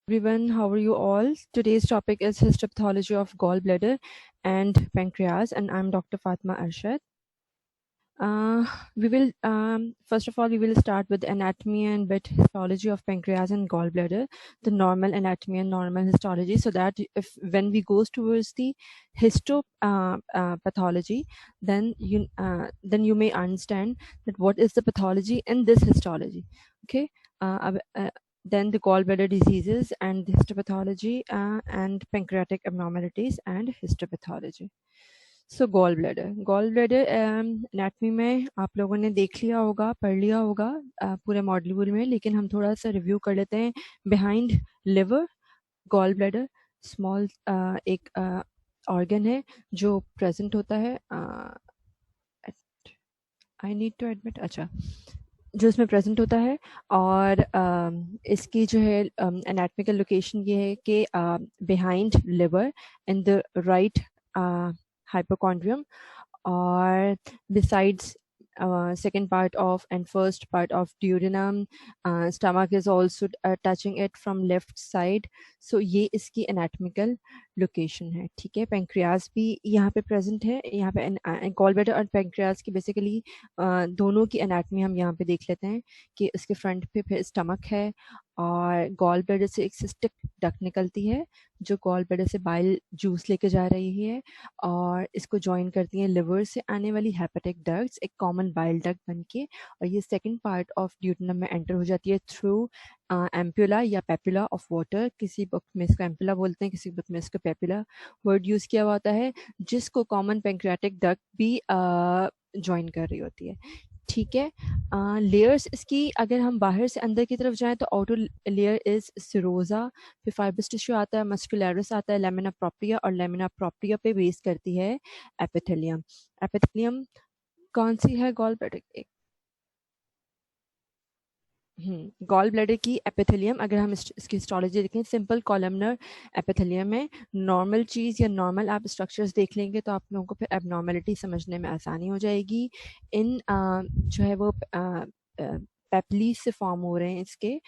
Everyone, how are you all? Today's topic is histopathology of gallbladder and pancreas, and I'm Dr. Fatma Arshad. We will first of all we will start with anatomy and bit histology of pancreas and gallbladder, the normal anatomy and normal histology, so that if when we goes towards the histopathology, then you may understand that what is the pathology in this histology. Okay. Then the gallbladder diseases and the histopathology and pancreatic abnormalities and histopathology. So gall bladder anatomy में आप लोगों ने देख लिया होगा, पढ़ लिया होगा पूरे मॉड्यूल में, लेकिन हम थोड़ा सा रिव्यू कर लेते हैं. Behind liver gall bladder small एक ऑर्गन है जो प्रेजेंट होता है. आई नीड टू एडमिट, अच्छा, जो इसमें प्रेजेंट होता है. और इसकी जो है एनाटमिकल लोकेशन ये है कि behind liver in the right hypochondrium, or besides second part of and first part of duodenum, stomach is also touching it from left side. So ये इसकी anatomical location है. ठीक है. pancreas भी यहाँ पे present है. यहाँ पे gallbladder और pancreas की basically दोनों की anatomy हम यहाँ पे देख लेते हैं कि उसके front पे फिर stomach है और गॉल ब्लैडर से एक सिस्टिक डक्ट निकलती है जो गॉल ब्लैडर से बाइल जूस लेके जा रही है और इसको ज्वाइन करती है लिवर से आने वाली हेपेटिक डक्ट्स एक कॉमन बाइल डक्ट बनके, और ये सेकंड पार्ट ऑफ ड्यूटेनम में एंटर हो जाती है थ्रू एम्पुला या पेपुला ऑफ वाटर. किसी बुक में इसको एम्पुला बोलते हैं, किसी बुक में इसको पेपुला वर्ड यूज किया हुआ होता है, जिसको कॉमन पैंक्रियाटिक डक्ट भी ज्वाइन कर रही होती है. ठीक है. लेयर्स इसकी अगर हम बाहर से अंदर की तरफ जाएं तो आउटर लेयर इज सिरोजा, फिर फाइब्रस टिश्यू आता है, मस्कुलरिस आता है, लेमिना प्रोप्रिया, और लेमिना प्रोप्रिया पे बेस करती है एपिथेलियम. एपिथेलियम कौन सी है? Gall bladder. गॉल ब्लैडर की एपिथेलियम अगर हम इसकी हिस्टोलॉजी देखें, सिंपल कॉलमनर एपिथेलियम है. नॉर्मल चीज़ या नॉर्मल आप स्ट्रक्चर्स देख लेंगे तो आप लोगों को फिर एबनॉर्मेलिटी समझने में आसानी हो जाएगी. इन जो है वो पेपलीज से फॉर्म हो रहे हैं इसके,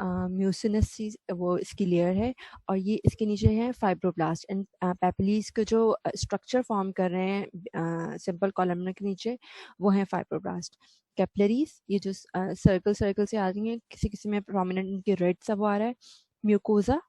म्यूसिनस वो इसकी लेयर है, और ये इसके नीचे है फाइब्रोब्लास्ट. एंड पेपलीज के जो स्ट्रक्चर फॉर्म कर रहे हैं सिंपल कॉलमनर के नीचे, वो है फाइब्रोब्लास्ट. कैपलरीज ये जो सर्कल सर्कल से आ रही हैं, किसी किसी में प्रोमिनेंट इनके रेड सा वो आ रहा है. म्यूकोजा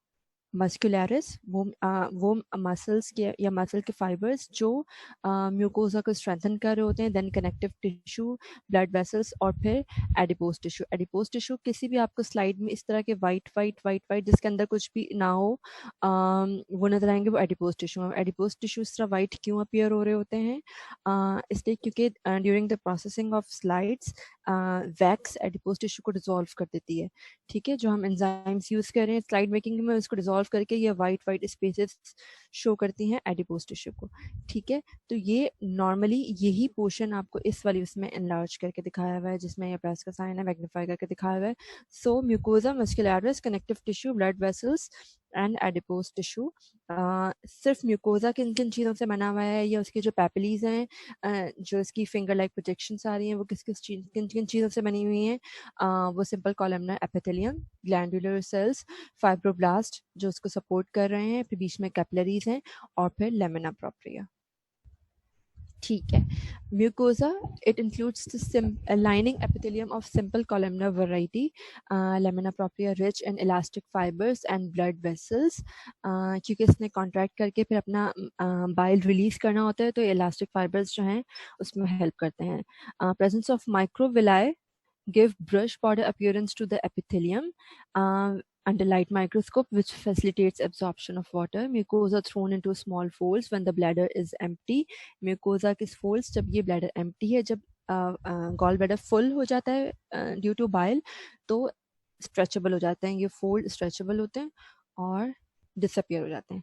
मस्कुलरिस वो मसल्स के या मसल के फाइबर्स जो म्यूकोजा को स्ट्रेंथन कर रहे होते हैं. Then connective tissue, blood vessels, और फिर एडिपोज टिश्यू. एडिपोज टिश्यू किसी भी आपको स्लाइड में इस तरह के वाइट वाइट वाइट वाइट जिसके अंदर कुछ भी ना हो वो नजर आएंगे, वो एडिपोज टिश्यू. एडिपोज टिश्यू इस तरह वाइट क्यों अपीयर हो रहे होते हैं? इसलिए क्योंकि during the processing of slides wax adipose tissue को डिसॉल्व कर देती है. ठीक है. जो हम एंजाइम्स यूज कर रहे हैं स्लाइड मेकिंग में, उसको डिसॉल्व करके ये वाइट वाइट स्पेसेस शो करती हैं एडिपोज टिश्यू को. ठीक है. तो ये नॉर्मली यही पोर्शन आपको इस वाली उसमें एनलार्ज करके दिखाया हुआ है, जिसमें ये प्लस का साइन है, मैग्नीफाई करके दिखाया हुआ है. So mucosa muscularis, connective tissue, blood vessels and adipose tissue. सिर्फ म्यूकोजा किन किन चीज़ों से बना हुआ है, या उसकी जो पेपलीज हैं जो इसकी फिंगर लाइक प्रोजेक्शंस आ रही हैं, वो किस किस चीज किन किन चीज़ों से बनी हुई हैं? वो simple columnar epithelium, glandular cells, fibroblast जो उसको सपोर्ट कर रहे हैं, फिर बीच में कैपिलरीज हैं, और फिर लेमिना प्रोप्रिया. ठीक है. Mucosa it includes the lining epithelium of simple columnar variety, lamina propria rich in elastic fibres and blood vessels. क्योंकि इसने कॉन्ट्रैक्ट करके फिर अपना बाइल रिलीज करना होता है, तो इलास्टिक फाइबर्स जो हैं उसमें हेल्प करते हैं. Presence of microvilli give brush border appearance to the epithelium under light microscope, which facilitates absorption of water. Mucosa thrown into small folds when the bladder is empty. Mucosa के folds जब ये bladder empty है, जब gall bladder full हो जाता है due to bile, तो stretchable हो जाते हैं ये fold, stretchable होते हैं और disappear हो जाते हैं.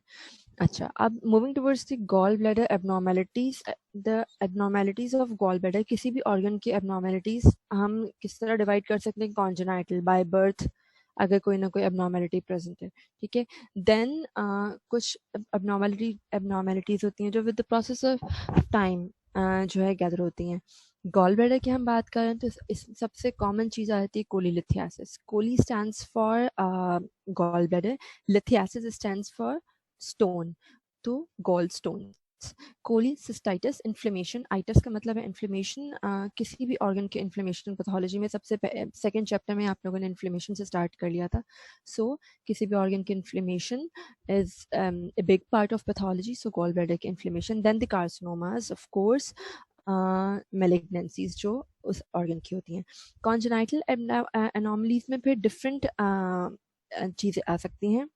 अच्छा, अब moving towards the gall bladder abnormalities. The abnormalities of gall bladder, किसी भी ऑर्गन की एबनॉर्मेलिटीज हम किस तरह डिवाइड कर सकते हैं? कॉन्जेनाइटल, बाय बर्थ, अगर कोई ना कोई एबनॉर्मेलिटी प्रेजेंट है. ठीक है. देन कुछ एबनॉर्मेलिटीज होती हैं जो with the process of time जो है गैदर होती हैं. गॉल ब्लैडर की हम बात करें तो इस सबसे कॉमन चीज़ आ जाती है cholelithiasis. Chole stands for gall bladder, lithiasis stands for stone, तो gall stone. Cholecystitis inflammation, itis का मतलब है इन्फ्लेमेशन, किसी भी ऑर्गन के इन्फ्लेमेशन। पैथोलॉजी में सबसे सेकेंड चैप्टर में आप लोगों ने इन्फ्लेमेशन से स्टार्ट कर लिया था। सो किसी भी ऑर्गन की inflammation is a big part of pathology, so gallbladder की inflammation, then the carcinomas of course, malignancies जो उस ऑर्गन की होती हैं। कॉन्जेनाइटल एनोमलीज में फिर डिफरेंट चीज़ें आ सकती हैं।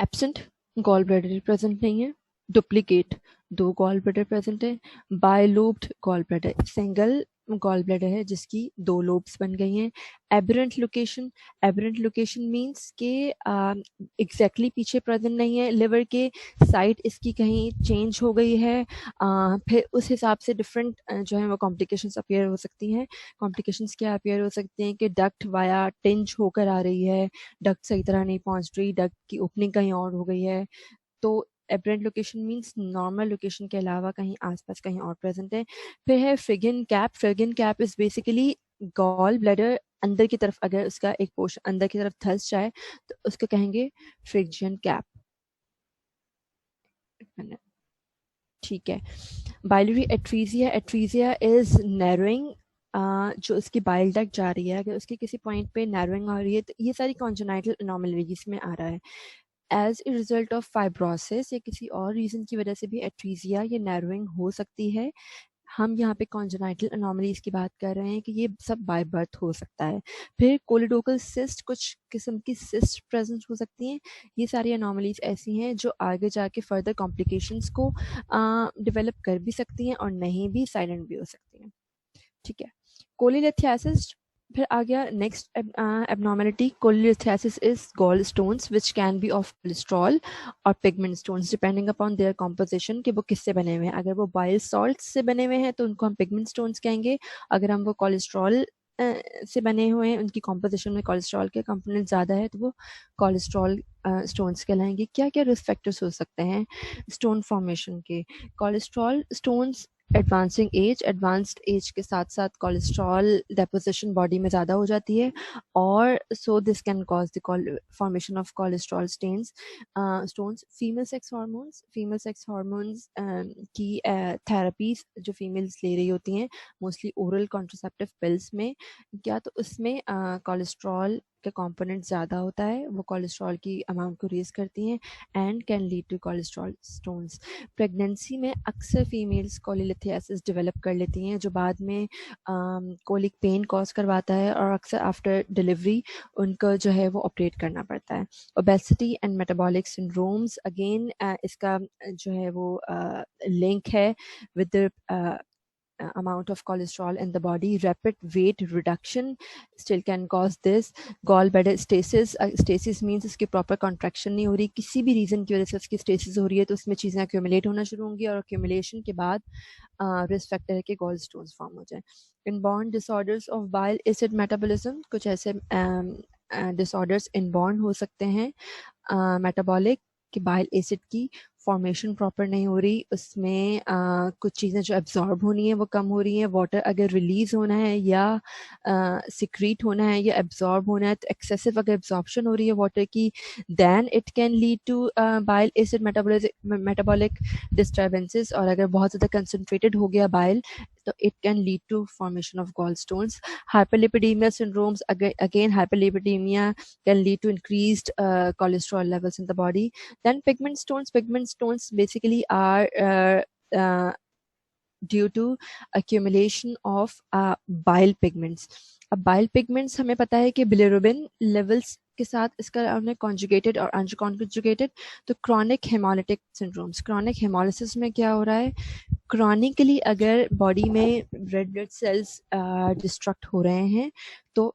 एब्सेंट, गॉल ब्लैडर प्रेजेंट नहीं है। डुप्लीकेट, दो गॉल ब्लैडर प्रेजेंट है। Bilobed gall bladder, single gall bladder है जिसकी दो लोब्स बन गई हैं। Aberrant location, aberrant location means के एग्जैक्टली पीछे प्रेजेंट नहीं है लिवर के, साइट इसकी कहीं चेंज हो गई है। फिर उस हिसाब से डिफरेंट जो है वो कॉम्प्लिकेशंस अपीयर हो सकती हैं। कॉम्प्लिकेशंस क्या अपीयर हो सकती हैं कि डक्ट वाया टिंज होकर आ रही है, डक्ट सही तरह नहीं पहुंच रही, डक्ट की ओपनिंग कहीं और हो गई है। तो aberrant location means normal location के अलावा कहीं आसपास कहीं और प्रेजेंट है। फिर है Phrygian cap. Phrygian cap is basically gall bladder अंदर की तरफ, अगर उसका एक पोर्शन अंदर की तरफ धंस जाए तो उसको कहेंगे फ्रिगियन कैप। ठीक है। बाइलरी एट्रीजिया, एट्रीजिया इज नैरोइंग, जो उसकी बाइल डक्ट जा रही है अगर उसकी किसी पॉइंट पे नैरोइंग हो रही है तो ये सारी कॉन्जेनाइटल एनोमलीज में आ रहा है। As a result of fibrosis या किसी और रीजन की वजह से भी एट्रीजिया या नैरोइंग हो सकती है। हम यहाँ पे कॉन्जेनाइटल अनोमलीज की बात कर रहे हैं कि ये सब बाय बर्थ हो सकता है। फिर कोलिडोकल सिस्ट, कुछ किस्म की सिस्ट प्रेजेंट हो सकती हैं। ये सारी अनोमलीज ऐसी हैं जो आगे जाके फर्दर कॉम्प्लिकेशंस को डेवलप कर भी सकती हैं और नहीं भी, साइलेंट भी हो सकती हैं। ठीक है। कोलिलिथियासिस, फिर आ गया next abnormality. Cholelithiasis is gall stones which can be of cholesterol और pigment stones depending upon their composition, कि वो किससे बने हुए हैं। अगर वो बाइल सॉल्ट से बने हुए हैं तो उनको हम पिगमेंट स्टोन्स कहेंगे। अगर हम वो कोलेस्ट्रॉल से बने हुए हैं, उनकी कॉम्पोजिशन में कोलेस्ट्रॉल के कंपोनेंट ज़्यादा है, तो वो कोलेस्ट्रॉल स्टोन्स कहलाएंगे। क्या क्या रिस्क फैक्टर्स हो सकते हैं स्टोन फॉर्मेशन के? Cholesterol stones, advancing age, advanced age के साथ साथ कोलेस्ट्रॉल डेपोजिशन बॉडी में ज़्यादा हो जाती है और so this can cause the formation of cholesterol stones. Female sex hormones की थेरेपीज जो फीमेल्स ले रही होती हैं मोस्टली ओरल कॉन्ट्रासेप्टिव पिल्स में, क्या तो उसमें कोलेस्ट्रॉल का कंपोनेंट ज़्यादा होता है, वो कोलेस्ट्रॉल की अमाउंट को रेज करती हैं and can lead to cholesterol stones. Pregnancy में अक्सर फीमेल्स कोलिलिथियासिस डेवलप कर लेती हैं जो बाद में कोलिक पेन कॉज करवाता है और अक्सर आफ्टर डिलीवरी उनको जो है वो ऑपरेट करना पड़ता है। Obesity and metabolic syndromes, again इसका जो है वो लिंक है with amount of cholesterol in the body. Rapid weight reduction still can cause this. Gallbladder stasis, stasis means इसकी proper contraction नहीं हो रही, किसी भी reason की वजह से उसकी stasis हो रही है तो उसमें चीज़ें accumulate होना शुरू होंगी और accumulation के बाद risk factor है कि gall stones form हो जाए। Inborn disorders of bile acid metabolism, कुछ ऐसे disorders inborn हो सकते हैं metabolic, कि बाइल एसिड की फॉर्मेशन प्रॉपर नहीं हो रही, उसमें कुछ चीज़ें जो एब्जॉर्ब होनी है वो कम हो रही हैं। वाटर अगर रिलीज होना है या सिक्रीट होना है या एब्जॉर्ब होना है तो एक्सेसिव अगर एब्जॉर्प्शन हो रही है वाटर की, then it can lead to bile acid metabolic disturbances. और अगर बहुत ज़्यादा कंसनट्रेटेड हो गया बाइल तो it can lead to formation of gall stones. Hyperlipidemia syndromes, again hyperlipidemia can lead to increased cholesterol levels in the body. Then pigment stones. Pigment stones basically are due to accumulation of bile pigments. अब bile pigments हमें पता है कि bilirubin levels के साथ इसका हमने conjugated और unconjugated, तो chronic hemolytic syndromes, chronic hemolysis में क्या हो रहा है, chronically अगर body में red blood cells destruct हो रहे हैं तो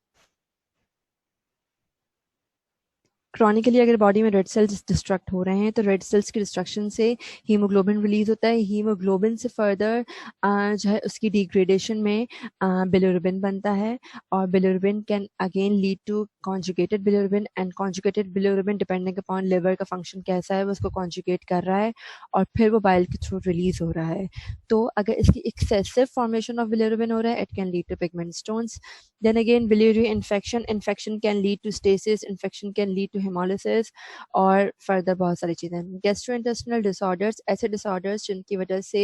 क्रॉनिकली अगर बॉडी में रेड सेल्स डिस्ट्रक्ट हो रहे हैं तो रेड सेल्स की डिस्ट्रक्शन से हीमोग्लोबिन रिलीज होता है। हीमोग्लोबिन से फर्दर जो है उसकी डिग्रेडेशन में बिलिरुबिन बनता है और bilirubin can again lead to conjugated bilirubin and conjugated bilirubin depending upon liver का फंक्शन कैसा है वो उसको कॉन्जुगेट कर रहा है और फिर वो बाइल के थ्रू रिलीज हो रहा है। तो अगर इसकी एक्सेसिव फॉर्मेशन ऑफ बिलिरुबिन हो रहा है it can lead to pigment stones. Then again, biliary infection can lead to stasis, infection can lead to hemolysis और further बहुत सारी चीज़ें। Gastrointestinal disorders, ऐसे disorders जिनकी वजह से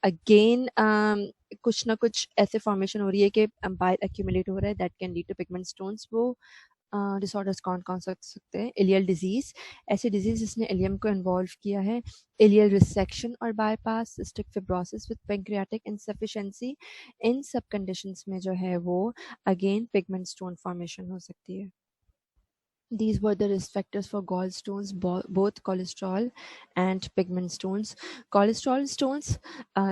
again कुछ ना कुछ ऐसे फॉर्मेशन हो रही है कि बाइल एक्यूमुलेट हो रहा है that can lead to pigment stones. वो डिसऑर्डर्स कौन कौन सकते हैं? इलियल डिजीज, ऐसी डिजीज जिसने इलियम को इन्वॉल्व किया है, इलियल रिसेक्शन और bypass, cystic fibrosis with pancreatic insufficiency, इन सब कंडीशंस में जो है वो अगेन पिगमेंट स्टोन फॉर्मेशन हो सकती है। These were the risk factors for gallstones, both cholesterol and pigment stones. Cholesterol stones,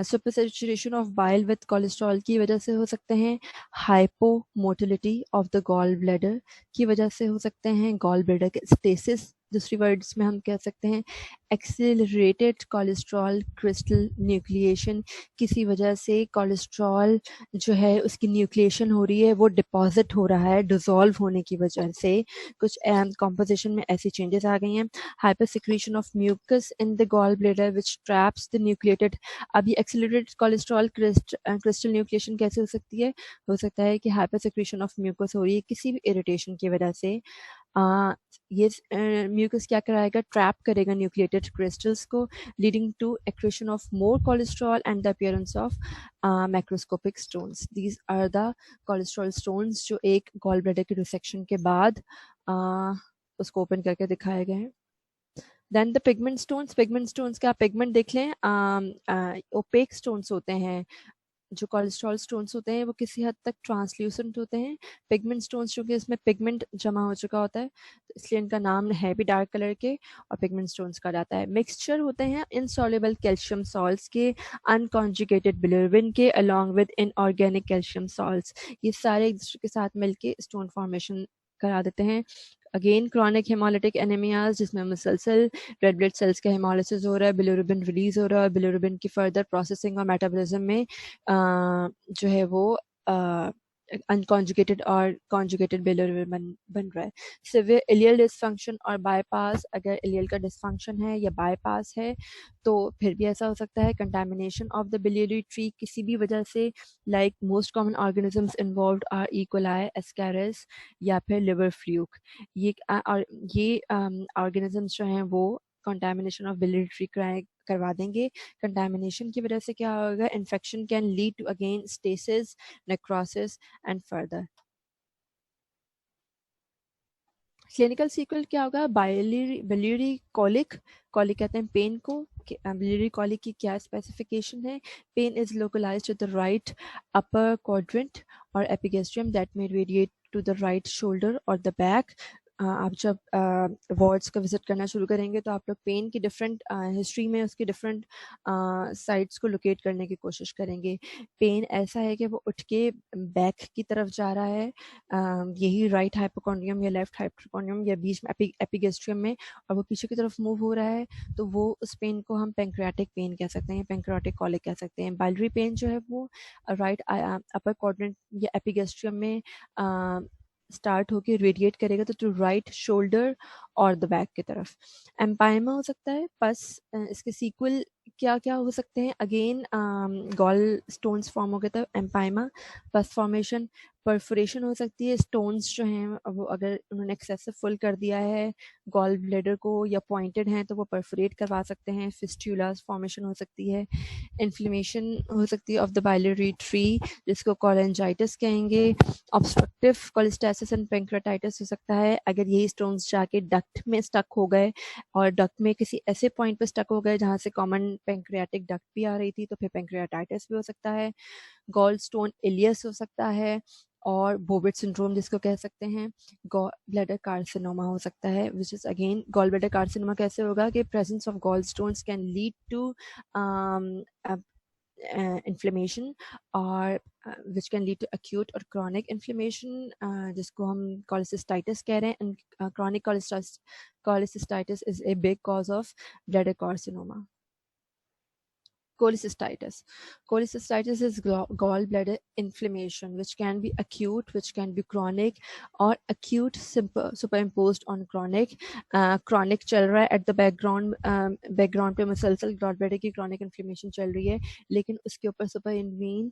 supersaturation of bile with cholesterol की वजह से हो सकते हैं, hypomotility of the gallbladder की वजह से हो सकते हैं, gallbladder के stasis, दूसरी वर्ड्स में हम कह सकते हैं एक्सेलरेटेड कोलेस्ट्रॉल क्रिस्टल न्यूक्लिएशन, किसी वजह से कोलेस्ट्रॉल जो है उसकी न्यूक्लिएशन हो रही है, वो डिपॉजिट हो रहा है डिसॉल्व होने की वजह से, कुछ कॉम्पोजिशन में ऐसी चेंजेस आ गई हैं। Hyper secretion of mucus in the gall bladder which traps the nucleated. अब ये एक्सेलरेटेड कोलेस्ट्रॉल क्रिस्टल न्यूक्लिएशन कैसे हो सकती है? हो सकता है कि हाइपर सिक्रीशन ऑफ म्यूकस हो रही है किसी भी इरिटेशन की वजह से। ये म्यूकस क्या कराएगा? ट्रैप करेगा न्यूक्लिएटेड क्रिस्टल्स को, leading to accretion of more cholesterol and the appearance of macroscopic stones. These are the cholesterol stones जो एक गॉल ब्लैडर के डिसेक्शन के बाद उसको ओपन करके दिखाए गए हैं। देन द पिगमेंट स्टोन्स का पिगमेंट देख लें, ओपेक स्टोन्स होते हैं। जो कोलेस्ट्रॉल स्टोन्स होते हैं वो किसी हद तक ट्रांसल्यूसेंट होते हैं। पिगमेंट स्टोन्स चूँकि इसमें पिगमेंट जमा हो चुका होता है तो इसलिए इनका नाम है भी डार्क कलर के और पिगमेंट स्टोन्स कहा जाता है। मिक्सचर होते हैं इनसॉल्युबल कैल्शियम सॉल्ट्स के, अनकॉन्जुगेटेड बिलिरुबिन के, along with inorganic calcium salts. ये सारे एक दूसरे के साथ मिलके स्टोन फॉर्मेशन करा देते हैं। अगेन क्रॉनिक हेमोलिटिक एनीमियाज जिसमें मुसलसल रेड ब्लड सेल्स का हेमोलिसिस हो रहा है, बिलिरुबिन रिलीज हो रहा है, बिलिरुबिन की फर्दर प्रोसेसिंग और मेटाबॉलिज्म में जो है वो अनकॉन्जुगेटेड और कॉन्जुगेटेड बिलिरुबिन बन रहा है। सिवियर इलियल डिसफंक्शन और बाईपास, अगर इलियल का डिसफंक्शन है या बाईपास है तो फिर भी ऐसा हो सकता है। Contamination of the biliary tree किसी भी वजह से, like most common organisms involved are E coli, ascaris या फिर लिवर फ्लूक। ये ऑर्गेनिजम्स जो हैं वो कंटामिनेशन ऑफ बिलियरी ट्री करवा देंगे। कंटामिनेशन की वजह से क्या होगा? Infection can lead to again stasis, necrosis and further. Clinical sequel क्या होगा? बिलियरी कॉलिक कहते हैं पेन को। बिलियरी कॉलिक की क्या स्पेसिफिकेशन है? Pain is localized to the right upper quadrant और epigastrium that may radiate to the right shoulder or the back। आप जब वार्ड्स का विजिट करना शुरू करेंगे तो आप लोग पेन की डिफरेंट हिस्ट्री में उसकी डिफरेंट साइट्स को लोकेट करने की कोशिश करेंगे। पेन ऐसा है कि वो उठ के बैक की तरफ जा रहा है, यही राइट हाइपोकॉन्ड्रियम या लेफ्ट हाइपोकॉन्ड्रियम या बीच में एपिगेस्ट्रियम में, और वो पीछे की तरफ मूव हो रहा है तो वो उस पेन को हम पैंक्रियाटिक पेन कह सकते हैं, पैंक्रियाटिक कॉलिक कह सकते हैं। बाइलरी पेन जो है वो राइट अपर क्वाड्रेंट या एपिगेस्ट्रियम में स्टार्ट होके रेडिएट करेगा तो टू राइट शोल्डर और द बैक की तरफ। एम्पाइमा हो सकता है पस। इसके सीक्वल क्या क्या हो सकते हैं? अगेन गॉल स्टोन्स फॉर्म हो गए तो एम्पाइमा, पस फॉर्मेशन, परफोरेशन हो सकती है। स्टोन्स जो हैं वो अगर उन्होंने एक्सेसिव फुल कर दिया है गॉल ब्लैडर को या पॉइंटेड हैं तो वो परफोरेट करवा सकते हैं। फिस्टुला फॉर्मेशन हो सकती है। इन्फ्लेमेशन हो सकती है ऑफ द बाइलरी ट्री जिसको कोलेंजाइटिस कहेंगे। ऑब्स्ट्रक्टिव कोलेस्टेसिस एंड पैंक्रेटाइटिस हो सकता है अगर यही स्टोन्स जाके डक्ट में स्टक हो गए और डक्ट में किसी ऐसे पॉइंट पे स्टक हो गए जहाँ से कॉमन पैंक्रियाटिक डक्ट भी आ रही थी तो फिर पैंक्रियाटाइटिस भी हो सकता है। गॉल स्टोन इलियस हो सकता है और बोवेट सिंड्रोम जिसको कह सकते हैं। गॉल ब्लैडर कार्सिनोमा हो सकता है which is again, gall bladder carcinoma कैसे होगा कि presence of gall stones can lead to inflammation or which can lead to acute or chronic inflammation जिसको हम cholecystitis कह रहे हैं, and chronic cholecystitis is a big cause of bladder carcinoma. Cholecystitis. Cholecystitis is gallbladder inflammation, which can be acute, which can be chronic, or acute superimposed on chronic. Chronic चल रहा है at the background पे मुसलसल gallbladder की chronic inflammation चल रही है, लेकिन उसके ऊपर supervene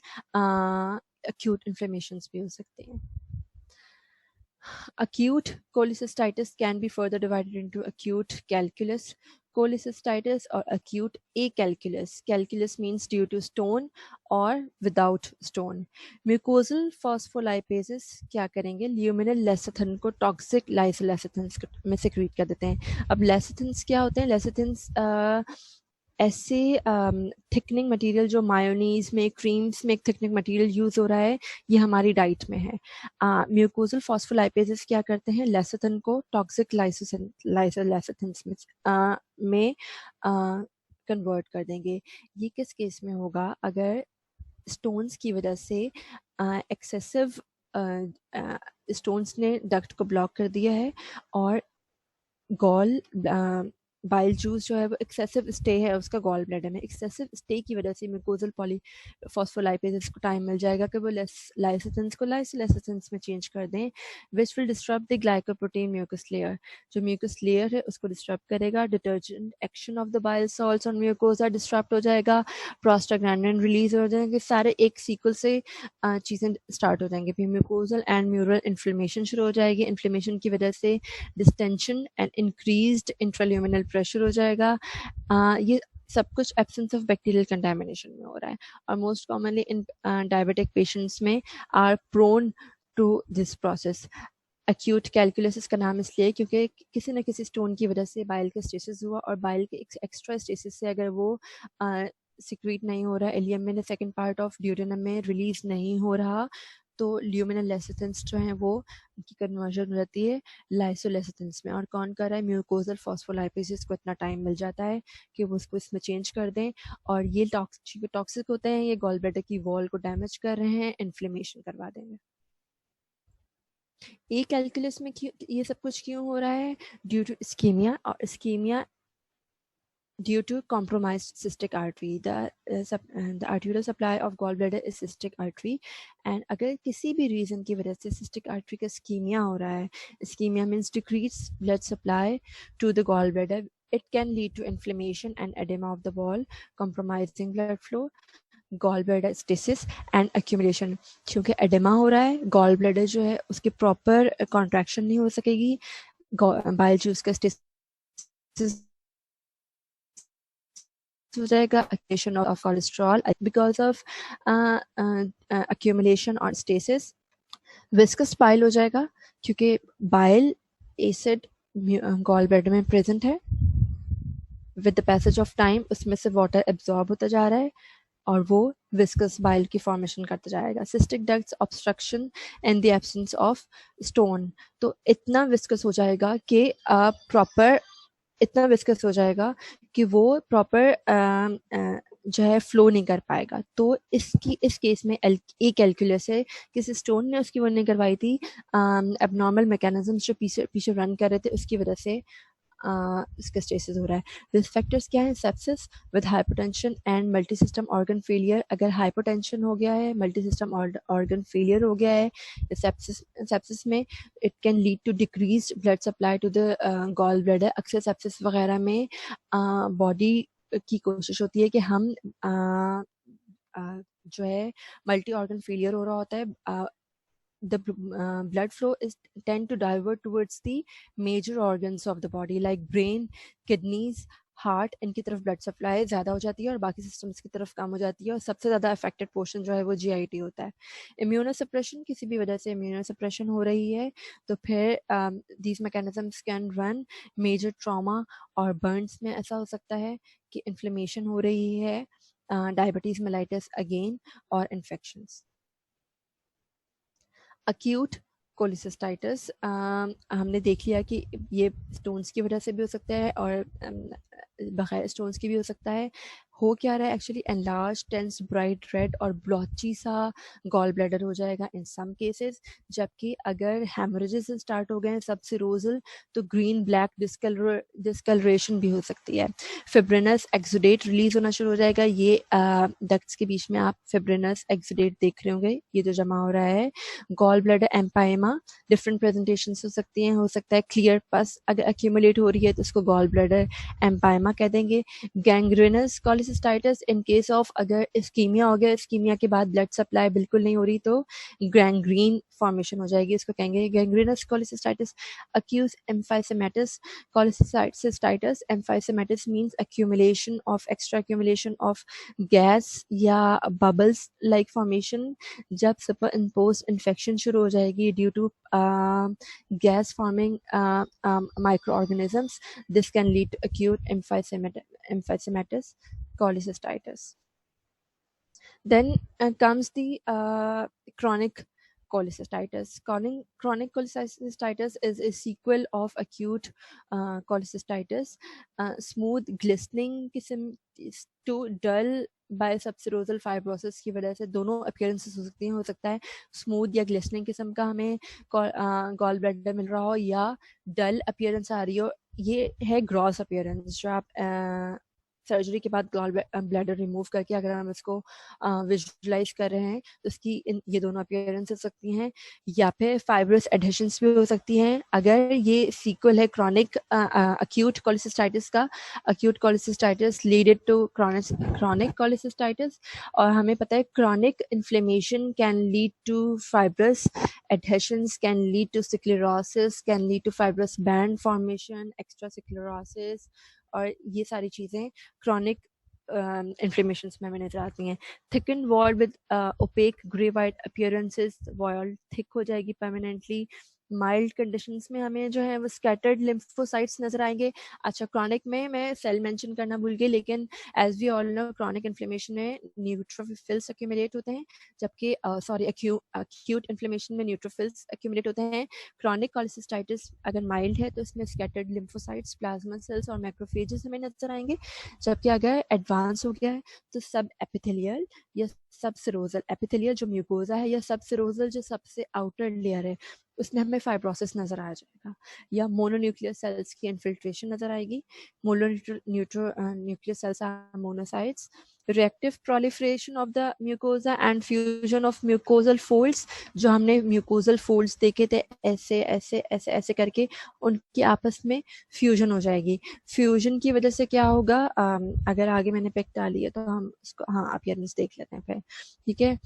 acute inflammations भी हो सकते हैं. Acute cholecystitis can be further divided into acute calculus cholecystitis or acute acalculous. Calculus means due to stone or without stone. Mucosal phospholipases क्या करेंगे? Luminal lecithin को toxic lysolecithins में secrete कर देते हैं. अब lecithins क्या होते हैं? Lecithins ऐसे थिकनिंग मटेरियल जो मायोनीज में, क्रीम्स में एक थिकनिंग मटेरियल यूज हो रहा है, ये हमारी डाइट में है. म्यूकोजल फॉस्फोलाइपेजेस क्या करते हैं? लेसिथिन को टॉक्सिक लाइसोलेसिथिन्स में कन्वर्ट कर देंगे. ये किस केस में होगा? अगर स्टोन्स की वजह से एक्सेसिव स्टोन्स ने डक्ट को ब्लॉक कर दिया है और गॉल बाइल जूस जो है वो एक्सेसिव स्टे है उसका गॉल ब्लैडर में. एक्सेसिव स्टे की वजह से म्यूकोजल पॉलीफॉस्फोलाइपेजेस को टाइम मिल जाएगा कि वो लाइसोलेसिथिन्स को लाइसोलेसिथिन्स में चेंज कर दें, which will disturb the glycoprotein mucus layer. जो म्यूकस लेयर है उसको डिस्टर्ब करेगा. Detergent action of the bile salts on mucosa disturb हो जाएगा. प्रोस्टाग्लैंडिन रिलीज हो जाएंगे. सारे एक सीक्वल से चीज़ें स्टार्ट हो जाएंगी. फिर म्यूकोजल एंड म्यूरल इन्फ्लेमेशन शुरू हो जाएगी. इन्फ्लेमेशन की वजह से distension and increased intraluminal pressure हो जाएगा. ये सब कुछ एब्सेंस ऑफ बैक्टीरियल कंटामिनेशन में हो रहा है और most commonly in diabetic patients में are prone to this process. Acute calculus इसका नाम इसलिए क्योंकि किसी न किसी स्टोन की वजह से बाइल का स्टेसिस हुआ और बाइल के एक्स्ट्रा स्टेसिस से अगर वो सिक्रीट नहीं हो रहा, इलियम में सेकेंड पार्ट ऑफ ड्यूडेनम में रिलीज नहीं हो रहा, तो ल्यूमिनल लेसिथिन्स जो हैं वो उनकी कन्वर्जन रहती है लाइसोलेसिथिन्स में. और कौन कर रहा है? म्यूकोजल फॉस्फोलाइपेजेस को इतना टाइम मिल जाता है कि वो उसको इसमें चेंज कर दें और ये टॉक्सिक होते हैं, ये गॉल ब्लैडर की वॉल को डैमेज कर रहे हैं, इन्फ्लेमेशन करवा देंगे. ए कैलकुलस में ये सब कुछ क्यों हो रहा है? ड्यू टू इस्कीमिया, और ischemia due to compromised cystic artery. The arterial supply of gallbladder is cystic artery, and अगर किसी भी reason की वजह से cystic artery का ischemia हो रहा है, ischemia means decreased blood supply to the gallbladder, it can lead to inflammation and edema of the wall, compromising blood flow, gallbladder stasis and accumulation. क्योंकि edema हो रहा है, gallbladder जो है उसकी proper contraction नहीं हो सकेगी, bile juice का stasis हो जाएगा, accumulation of cholesterol because of accumulation or stasis. viscous bile हो जाएगा क्योंकि bile acid gallbladder में present है. with the passage of time उसमें से water absorb होता जा रहा है और वो viscous bile की formation करता जाएगा. cystic ducts obstruction in the absence of stone. तो इतना viscous हो जाएगा कि proper इतना विस्कस हो जाएगा कि वो प्रॉपर जो है फ्लो नहीं कर पाएगा. तो इस केस में ए कैलकुलस है, किसी स्टोन ने उसकी वो नहीं करवाई थी, एबनॉर्मल मैकेनिज्म्स जो पीछे रन कर रहे थे उसकी वजह से इसका स्टेसिस हो रहा है. रिस्क फैक्टर्स क्या है? Sepsis with hypotension and multi system organ failure. अगर हाइपोटेंशन हो गया है, मल्टी सिस्टम ऑर्गन फेलियर हो गया है, सेप्सिस में it can lead to decrease blood supply to the gall bladder. अक्सर सेप्सिस वगैरह में बॉडी की कोशिश होती है कि हम जो है मल्टी ऑर्गन फेलियर हो रहा होता है, the blood flow is tend to divert towards the major organs of the body like brain, kidneys, heart. इनकी तरफ ब्लड सप्लाई ज़्यादा हो जाती है और बाकी सिस्टम्स की तरफ कम हो जाती है और सबसे ज़्यादा अफेक्टेड पोर्शन जो है वो जीआईटी होता है. इम्यूनोसप्रेशन, किसी भी वजह से इम्यूनोसप्रेशन हो रही है तो फिर these mechanisms can run. Major trauma और बर्न्स में ऐसा हो सकता है कि इन्फ्लेमेशन हो रही है, डायबिटीज़ मेलाइटिस अगेन और इन्फेक्शंस. acute cholecystitis हमने देख लिया कि ये स्टोन्स की वजह से भी हो सकता है और बगैर स्टोन्स की भी हो सकता है. हो क्या रहा है actually, enlarge tense bright red और ब्लॉची सा गॉल ब्लैडर हो जाएगा इन सम केसेस। जबकि अगर हेमरेजेस स्टार्ट हो गए हैं सबसिरोजल तो ग्रीन ब्लैक डिस्कलरेशन भी हो सकती है। फिब्रिनस एक्सुडेट रिलीज होना शुरू हो जाएगा। ये डक्ट्स के बीच में आप फिब्रिनस एक्सुडेट देख रहे होंगे, ये जो जमा हो रहा है। Gall bladder empyema different presentation हो सकती हैं। हो सकता है क्लियर पस अगर एक्यूमुलेट हो रही है तो उसको गॉल ब्लैडर एम्पाइमा कह देंगे। गैंग्रेनस कॉलिसिस्टाइटिस इन केस ऑफ अगर इस्कीमिया हो गया, इस्कीमिया के बाद ब्लड सप्लाई बिल्कुल नहीं हो रही तो गैंग्रीन फॉर्मेशन हो जाएगी, इसको कहेंगे gangrenous cholecystitis. Acute emphysematous cholecystitis. Emphysematous means accumulation of extra accumulation of gas या bubbles like formation। जब सुपरइम्पोज्ड इन्फेक्शन शुरू हो जाएगी due to gas forming microorganisms, this can lead to acute emphysematous cholecystitis. Then comes the chronic cholecystitis. Chronic cholecystitis is a sequel of acute cholecystitis. Smooth glistening किस्म to dull bye सबसिरोजल fibrosis की वजह से दोनों appearances हो सकती हैं। हो सकता है स्मूथ या ग्लिस्टनिंग किस्म का हमें गॉल ब्लैडर मिल रहा हो या डल अपीयरेंस आ रही हो। ये है ग्रॉस अपीयरेंस जो आप सर्जरी के बाद गॉल ब्लैडर रिमूव करके अगर हम इसको विजुअलाइज कर रहे हैं तो इसकी ये दोनों अपीयरेंस हो सकती हैं। या फिर फाइब्रस एडहेशंस भी हो सकती हैं अगर ये सीक्वल है क्रॉनिक अक्यूट कोलिसिस्टाइटिस का। Acute cholecystitis leaded to chronic cholecystitis. और हमें पता है chronic inflammation can lead to fibrous adhesions, can lead to sclerosis, can lead to fibrous band formation, extra sclerosis, और ये सारी चीज़ें क्रॉनिक इन्फ्लेमेशन में हमें नजर आती हैं। Thicken wall with opaque grey white appearances, wall thick हो जाएगी परमानेंटली। माइल्ड कंडीशंस में हमें जो है वो स्कैटर्ड लिम्फोसाइट्स नजर आएंगे। अच्छा, क्रॉनिक में मैं सेल मेंशन करना भूल गई, लेकिन as we all know chronic inflammation में न्यूट्रोफिल्स एक्यूमुलेट होते हैं, जबकि सॉरी एक्यूट इन्फ्लेमेशन में न्यूट्रोफिल्स एक्यूमुलेट होते हैं। क्रॉनिक कोलिसिस्टाइटिस अगर माइल्ड है तो इसमें स्कैटर्ड लिम्फोसाइट्स, प्लाज्मा सेल्स और मैक्रोफेजेस हमें नजर आएंगे। जबकि अगर एडवांस हो गया है तो सब एपिथेलियल या सब सिरोजल, एपिथेलियल जो म्यूकोजा है या सब सिरोजल जो सबसे आउटर लेयर है उसमें हमें फाइब्रोसिस नजर आ जाएगा या मोनोन्यूक्लियर सेल्स की इन्फिल्ट्रेशन नजर आएगी। Nuclear cells are monocytes. Reactive proliferation of the mucosa and fusion of mucosal folds, जो हमने म्यूकोजल फोल्ड्स देखे थे ऐसे ऐसे ऐसे ऐसे करके उनकी आपस में फ्यूजन हो जाएगी। फ्यूजन की वजह से क्या होगा, अगर आगे मैंने पिक डाली है तो हम इसको हाँ अपीयरेंस देख लेते हैं फिर, ठीक है।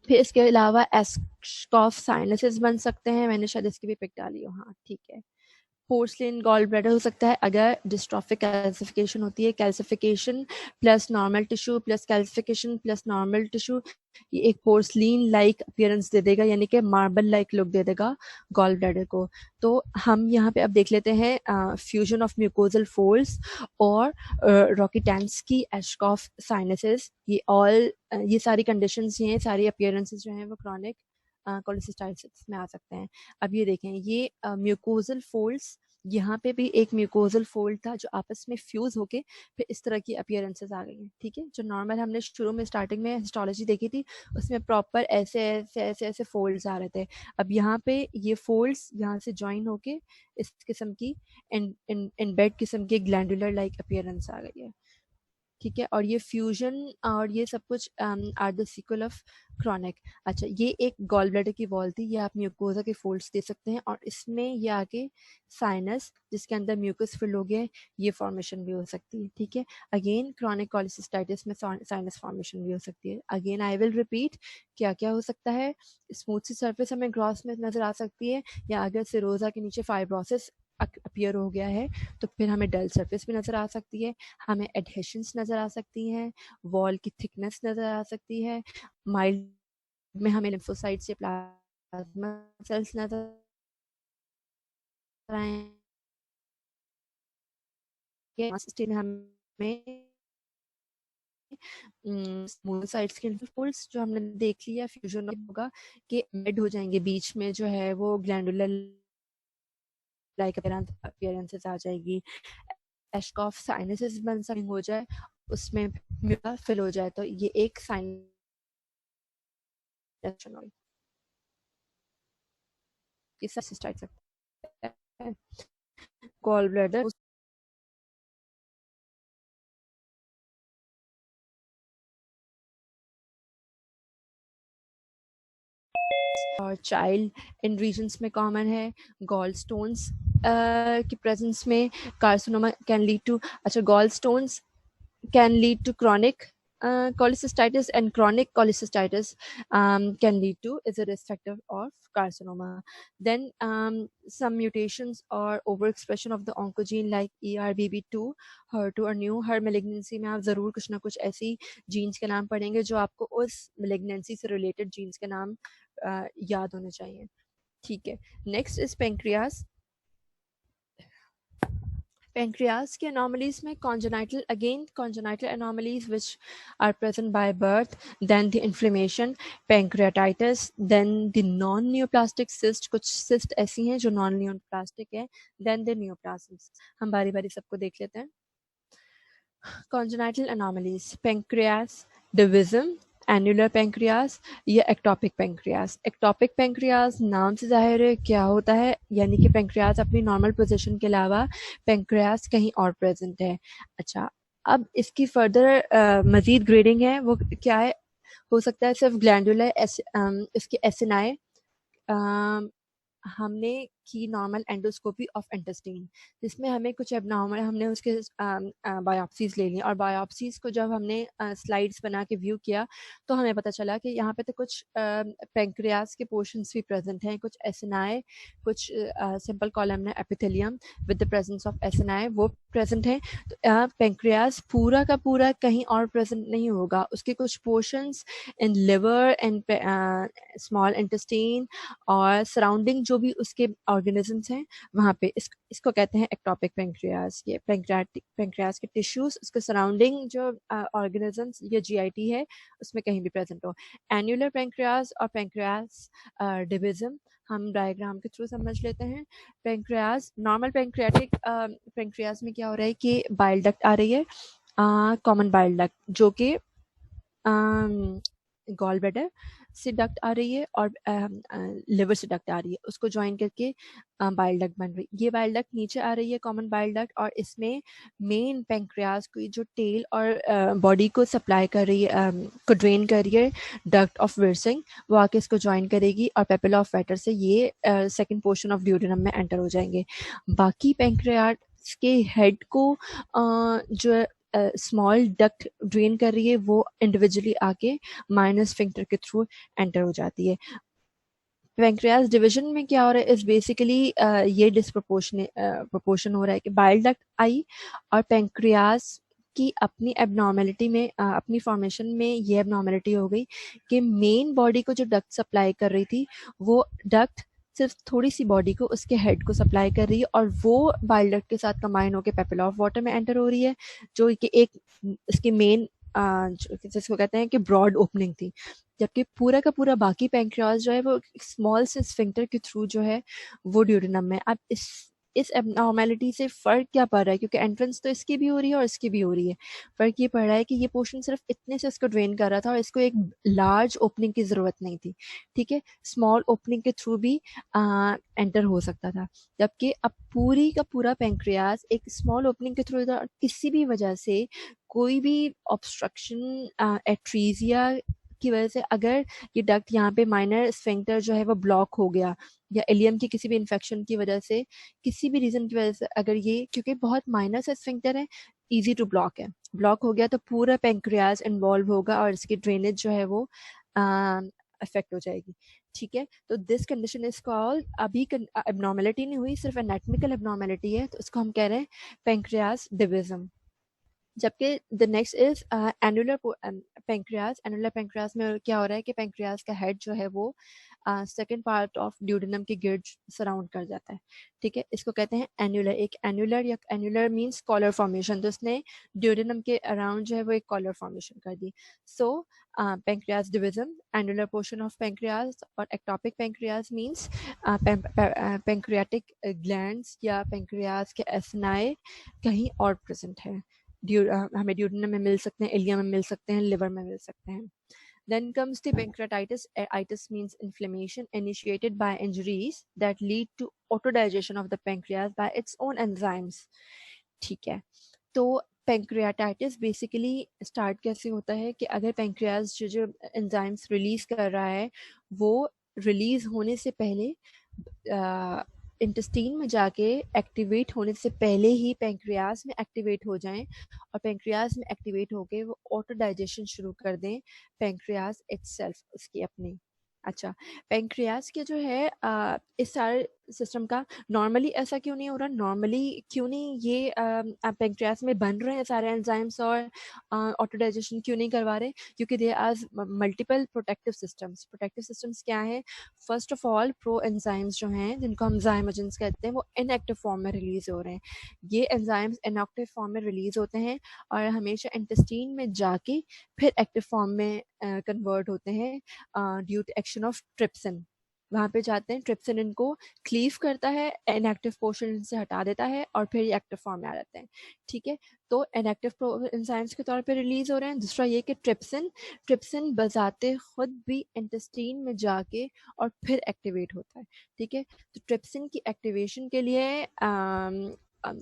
फिर इसके अलावा एस्कॉफ साइनसेस बन सकते हैं, मैंने शायद इसकी भी पिक डाली हो, हाँ ठीक है। पोर्सलिन गॉल ब्लैडर हो सकता है अगर डिस्ट्रॉफिक कैल्सिफिकेशन होती है। Calcification plus normal tissue plus calcification plus normal tissue ये एक पोर्सलिन लाइक अपीयरेंस दे देगा, यानी कि मार्बल लाइक लुक दे देगा गॉल ब्लैडर को। तो हम यहाँ पे अब देख लेते हैं फ्यूजन ऑफ म्यूकोजल फोल्ड्स और रॉकीटेंस की एस्कॉफ साइनसेस। ये सारी कंडीशंस हैं, सारी अपीयरेंसेस जो हैं वो क्रॉनिक कोलिसिस्टाइटिस में आ सकते हैं। अब ये देखें, ये म्यूकोजल फोल्ड्स, यहाँ पे भी एक म्यूकोजल फोल्ड था जो आपस में फ्यूज होके फिर इस तरह की अपीयरेंसेस आ गई हैं, ठीक है। जो नॉर्मल हमने शुरू में स्टार्टिंग में हिस्टोलॉजी देखी थी उसमें प्रॉपर ऐसे ऐसे ऐसे ऐसे फोल्ड्स आ रहे थे। अब यहाँ पे ये फोल्ड्स यहाँ से ज्वाइन होके इस किस्म की इनबेड किस्म की ग्लैंडुलर लाइक अपीयरेंस आ गई है, ठीक है। और ये फ्यूजन और ये सब कुछ are the sequel of chronic. अच्छा, ये एक गॉल ब्लैडर की वॉल थी, ये आप म्यूकोजा के फोल्ड्स दे सकते हैं और इसमें ये आगे साइनस जिसके अंदर म्यूकस फिल हो गया है, ये फॉर्मेशन भी हो सकती है, ठीक है। अगेन क्रॉनिक कोलिसिस्टाइटिस में साइनस फॉर्मेशन भी हो सकती है। अगेन आई विल रिपीट, क्या क्या हो सकता है। स्मूथ सी सरफेस हमें ग्रॉस में नजर आ सकती है, या अगर सिरोजा के नीचे फाइब्रोसिस अपीयर हो गया है तो फिर हमें डल सरफेस भी नजर आ सकती है, हमें एडहेशंस नजर आ सकती हैं, वॉल की थिकनेस नजर आ सकती है, माइल्ड में हमें लिम्फोसाइट्स या प्लाज्मा सेल्स नजर आएंगे, स्टेज में हमें मोनोसाइट्स के लिम्फोल्ड्स जो हमने देख लिया फ्यूजन होगा कि एड हो जाएंगे, बीच में जो है वो ग्लैंडुलर लाइक अपीयरेंसेस आ जाएगी। एशकॉफ साइनसिस बन सकती हो जाए, उसमें म्यूला फिल हो जाए, तो ये एक साइन सकता है। गॉल ब्लैडर और चाइल्ड इन रीजन्स में कॉमन है। गॉल स्टोन्स की प्रेजेंस में कार्सिनोमा कैन लीड टू, अच्छा gall stones can lead to chronic cholecystitis, and chronic cholecystitis can lead to is a risk factor of carcinoma. Then some mutations or overexpression of the oncogene like ERBB2, HER2 और new हर malignancy में आप ज़रूर कुछ ना कुछ ऐसी jeans के नाम पढ़ेंगे जो आपको उस malignancy से related जीन्स के नाम याद होने चाहिए। ठीक है, नेक्स्ट इज पेंक्रियास। Pancreas के anomalies में congenital anomalies which are present by birth, then the inflammation, pancreatitis, then the non-neoplastic cyst, कुछ cyst ऐसी हैं जो non-neoplastic है, then the neoplasms। हम बारी बारी सबको देख लेते हैं। Congenital anomalies, pancreas, divism, annular pancreas या एक्टोपिक पेंक्रियास। एक्टोपिक पेंक्रियास नाम से जाहिर है क्या होता है, यानी कि पेंक्रियास अपनी नॉर्मल पोजीशन के अलावा पेंक्रियास कहीं और प्रेजेंट है। अच्छा, अब इसकी फर्दर मजीद ग्रेडिंग है, वो क्या है, हो सकता है सिर्फ ग्लैंडुलर इसके एसिनाए हमने की नॉर्मल एंडोस्कोपी ऑफ इंटेस्टाइन, जिसमें हमें कुछ एबनॉर्मल हमने उसके बायोप्सीज ले ली, और बायोप्सीज को जब हमने स्लाइड्स बना के व्यू किया तो हमें पता चला कि यहाँ पे तो कुछ पेंक्रियास के पोर्शंस भी प्रेजेंट हैं, कुछ एसिनाए, कुछ simple columnar epithelium with the presence of acinae वो प्रेजेंट हैं। तो पेंक्रियास पूरा का पूरा कहीं और प्रेजेंट नहीं होगा, उसके कुछ portions in liver and small intestine और सराउंडिंग जो भी उसके ऑर्गेनिजम्स हैं वहाँ पे इसको कहते हैं एक्टोपिक पेंक्रियास। ये पेंक्रियास के टिश्यूज, उसके सराउंडिंग जो ऑर्गेनिजम्स या जीआईटी है उसमें कहीं भी प्रेजेंट हो। एन्युलर पेंक्रियास और पेंक्रियास डिविजन हम डायग्राम के थ्रू समझ लेते हैं। पेंक्रियास, नॉर्मल पेंक्रियाटिक पेंक्रियास में क्या हो रहा है कि बाइल डक्ट आ रही है, कॉमन बाइल डक्ट जो कि गॉल ब्लैडर से डक्ट आ रही है और लिवर से डक्ट आ रही है, उसको ज्वाइन करके बाइल डक्ट बन रही है। ये बाइल डक्ट नीचे आ रही है कॉमन बाइल डक्ट, और इसमें मेन पेंक्रियास की जो टेल और बॉडी को सप्लाई कर रही है, को ड्रेन कर रही है डक्ट ऑफ विर्सिंग, वो आके इसको ज्वाइन करेगी और पेपिला ऑफ वेटर से ये सेकेंड पोर्शन ऑफ ड्यूडेनम में एंटर हो जाएंगे। बाकी पेंक्रियास के हेड को जो स्मॉल डक्ट ड्रेन कर रही है वो इंडिविजुअली आके माइनस स्फिंक्टर के थ्रू एंटर हो जाती है। पेंक्रियास डिवीजन में क्या हो रहा है इस बेसिकली ये प्रोपोर्शन हो रहा है कि बाइल डक्ट आई और पेंक्रियास की अपनी एबनॉर्मेलिटी में अपनी फॉर्मेशन में ये एबनॉर्मेलिटी हो गई कि मेन बॉडी को जो डक्ट सप्लाई कर रही थी वो डक्ट सिर्फ थोड़ी सी बॉडी को, उसके हेड को सप्लाई कर रही है, और वो बाइल डक्ट के साथ कंबाइन होकर पेपिला ऑफ वाटर में एंटर हो रही है, जो कि एक इसकी मेन जिसको कहते हैं कि ब्रॉड ओपनिंग थी। जबकि पूरा का पूरा बाकी पेंक्रियास जो है वो स्मॉल से स्फिंक्टर के थ्रू जो है वो ड्यूडेनम में। अब इस एबनॉर्मेलिटी से फ़र्क क्या पड़ रहा है, क्योंकि एंट्रेंस तो इसकी भी हो रही है और इसकी भी हो रही है। फ़र्क ये पड़ रहा है कि ये पोर्शन सिर्फ इतने से इसको ड्रेन कर रहा था और इसको एक लार्ज ओपनिंग की ज़रूरत नहीं थी। ठीक है, स्मॉल ओपनिंग के थ्रू भी एंटर हो सकता था, जबकि अब पूरी का पूरा पेंक्रियास एक स्मॉल ओपनिंग के थ्रू किसी भी वजह से कोई भी ऑब्स्ट्रक्शन एट्रीजिया की वजह से अगर ये डक्ट यहाँ पे माइनर स्फिंक्टर जो है वो ब्लॉक हो गया, या इलियम की किसी भी इन्फेक्शन की वजह से, किसी भी रीजन की वजह से अगर ये, क्योंकि बहुत माइनर सा स्फिंक्टर है, इजी टू ब्लॉक है, ब्लॉक हो गया तो पूरा पेंक्रियास इन्वॉल्व होगा और इसकी ड्रेनेज जो है वो अफेक्ट हो जाएगी। ठीक है, तो दिस कंडीशन इज कॉल्ड, अभी एबनॉर्मेलिटी नहीं हुई, सिर्फ एनाटॉमिकल एबनॉर्मेलिटी है, तो इसको हम कह रहे हैं पेंक्रियास डिविजन। जबकि the next is annular pancreas. Annular pancreas में क्या हो रहा है कि पेंक्रियास का हेड जो है वो सेकेंड पार्ट ऑफ ड्यूडेनम के गिर्द सराउंड कर जाता है, ठीक है। इसको कहते हैं एन्युलर। एक एन्युलर या एन्युलर मीन्स कॉलर फॉर्मेशन, तो उसने ड्यूडेनम के अराउंड जो है वो एक कॉलर फॉर्मेशन कर दी। सो pancreas division, annular portion of pancreas, और ectopic pancreas means pancreatic glands या pancreas के एसनाए कहीं और प्रेजेंट है। हमें ड्यूडेनम में मिल सकते हैं, इलियम में मिल सकते हैं, लिवर में मिल सकते हैं। Then comes the pancreatitis. Itis means inflammation initiated by injuries that lead to autodigestion of the pancreas by its own enzymes. ठीक है, तो पेंक्रियाटाइटिस बेसिकली स्टार्ट कैसे होता है कि अगर पेंक्रियाज जो एंजाइम्स रिलीज कर रहा है वो रिलीज होने से पहले इंटेस्टीन में जाके एक्टिवेट होने से पहले ही पेंक्रियाज में एक्टिवेट हो जाएं, और पेंक्रियाज में एक्टिवेट होके वो ऑटो डाइजेशन शुरू कर दें पेंक्रियाज इटसेल्फ, उसकी अपनी। अच्छा, पेंक्रियाज के जो है इस सारे सिस्टम का नॉर्मली ऐसा क्यों नहीं हो रहा? नॉर्मली क्यों नहीं ये पेंक्रियाज में बन रहे हैं सारे एंजाइम्स और ऑटो डाइजेशन क्यों नहीं करवा रहे? क्योंकि they are multiple protective systems. Protective systems क्या है? First of all pro enzymes जो हैं जिनको हम ज़ाइमोजेंस कहते हैं वो इनएक्टिव फॉर्म में रिलीज हो रहे हैं। ये एंजाइम्स इनएक्टिव फॉर्म में रिलीज होते हैं और हमेशा इंटेस्टीन में जाके फिर एक्टिव फॉर्म में कन्वर्ट होते हैं due to action of trypsin. वहाँ पे जाते हैं, ट्रिप्सिन इनको क्लीव करता है, इनएक्टिव पोर्शन से हटा देता है और फिर ये एक्टिव फॉर्म में आ जाते हैं, ठीक है। तो इनएक्टिव एंजाइम्स के तौर पे रिलीज हो रहे हैं। दूसरा ये कि ट्रिप्सिन बजाते खुद भी इंटेस्टीन में जाके और फिर एक्टिवेट होता है, ठीक है। तो ट्रिप्सिन की एक्टिवेशन के लिए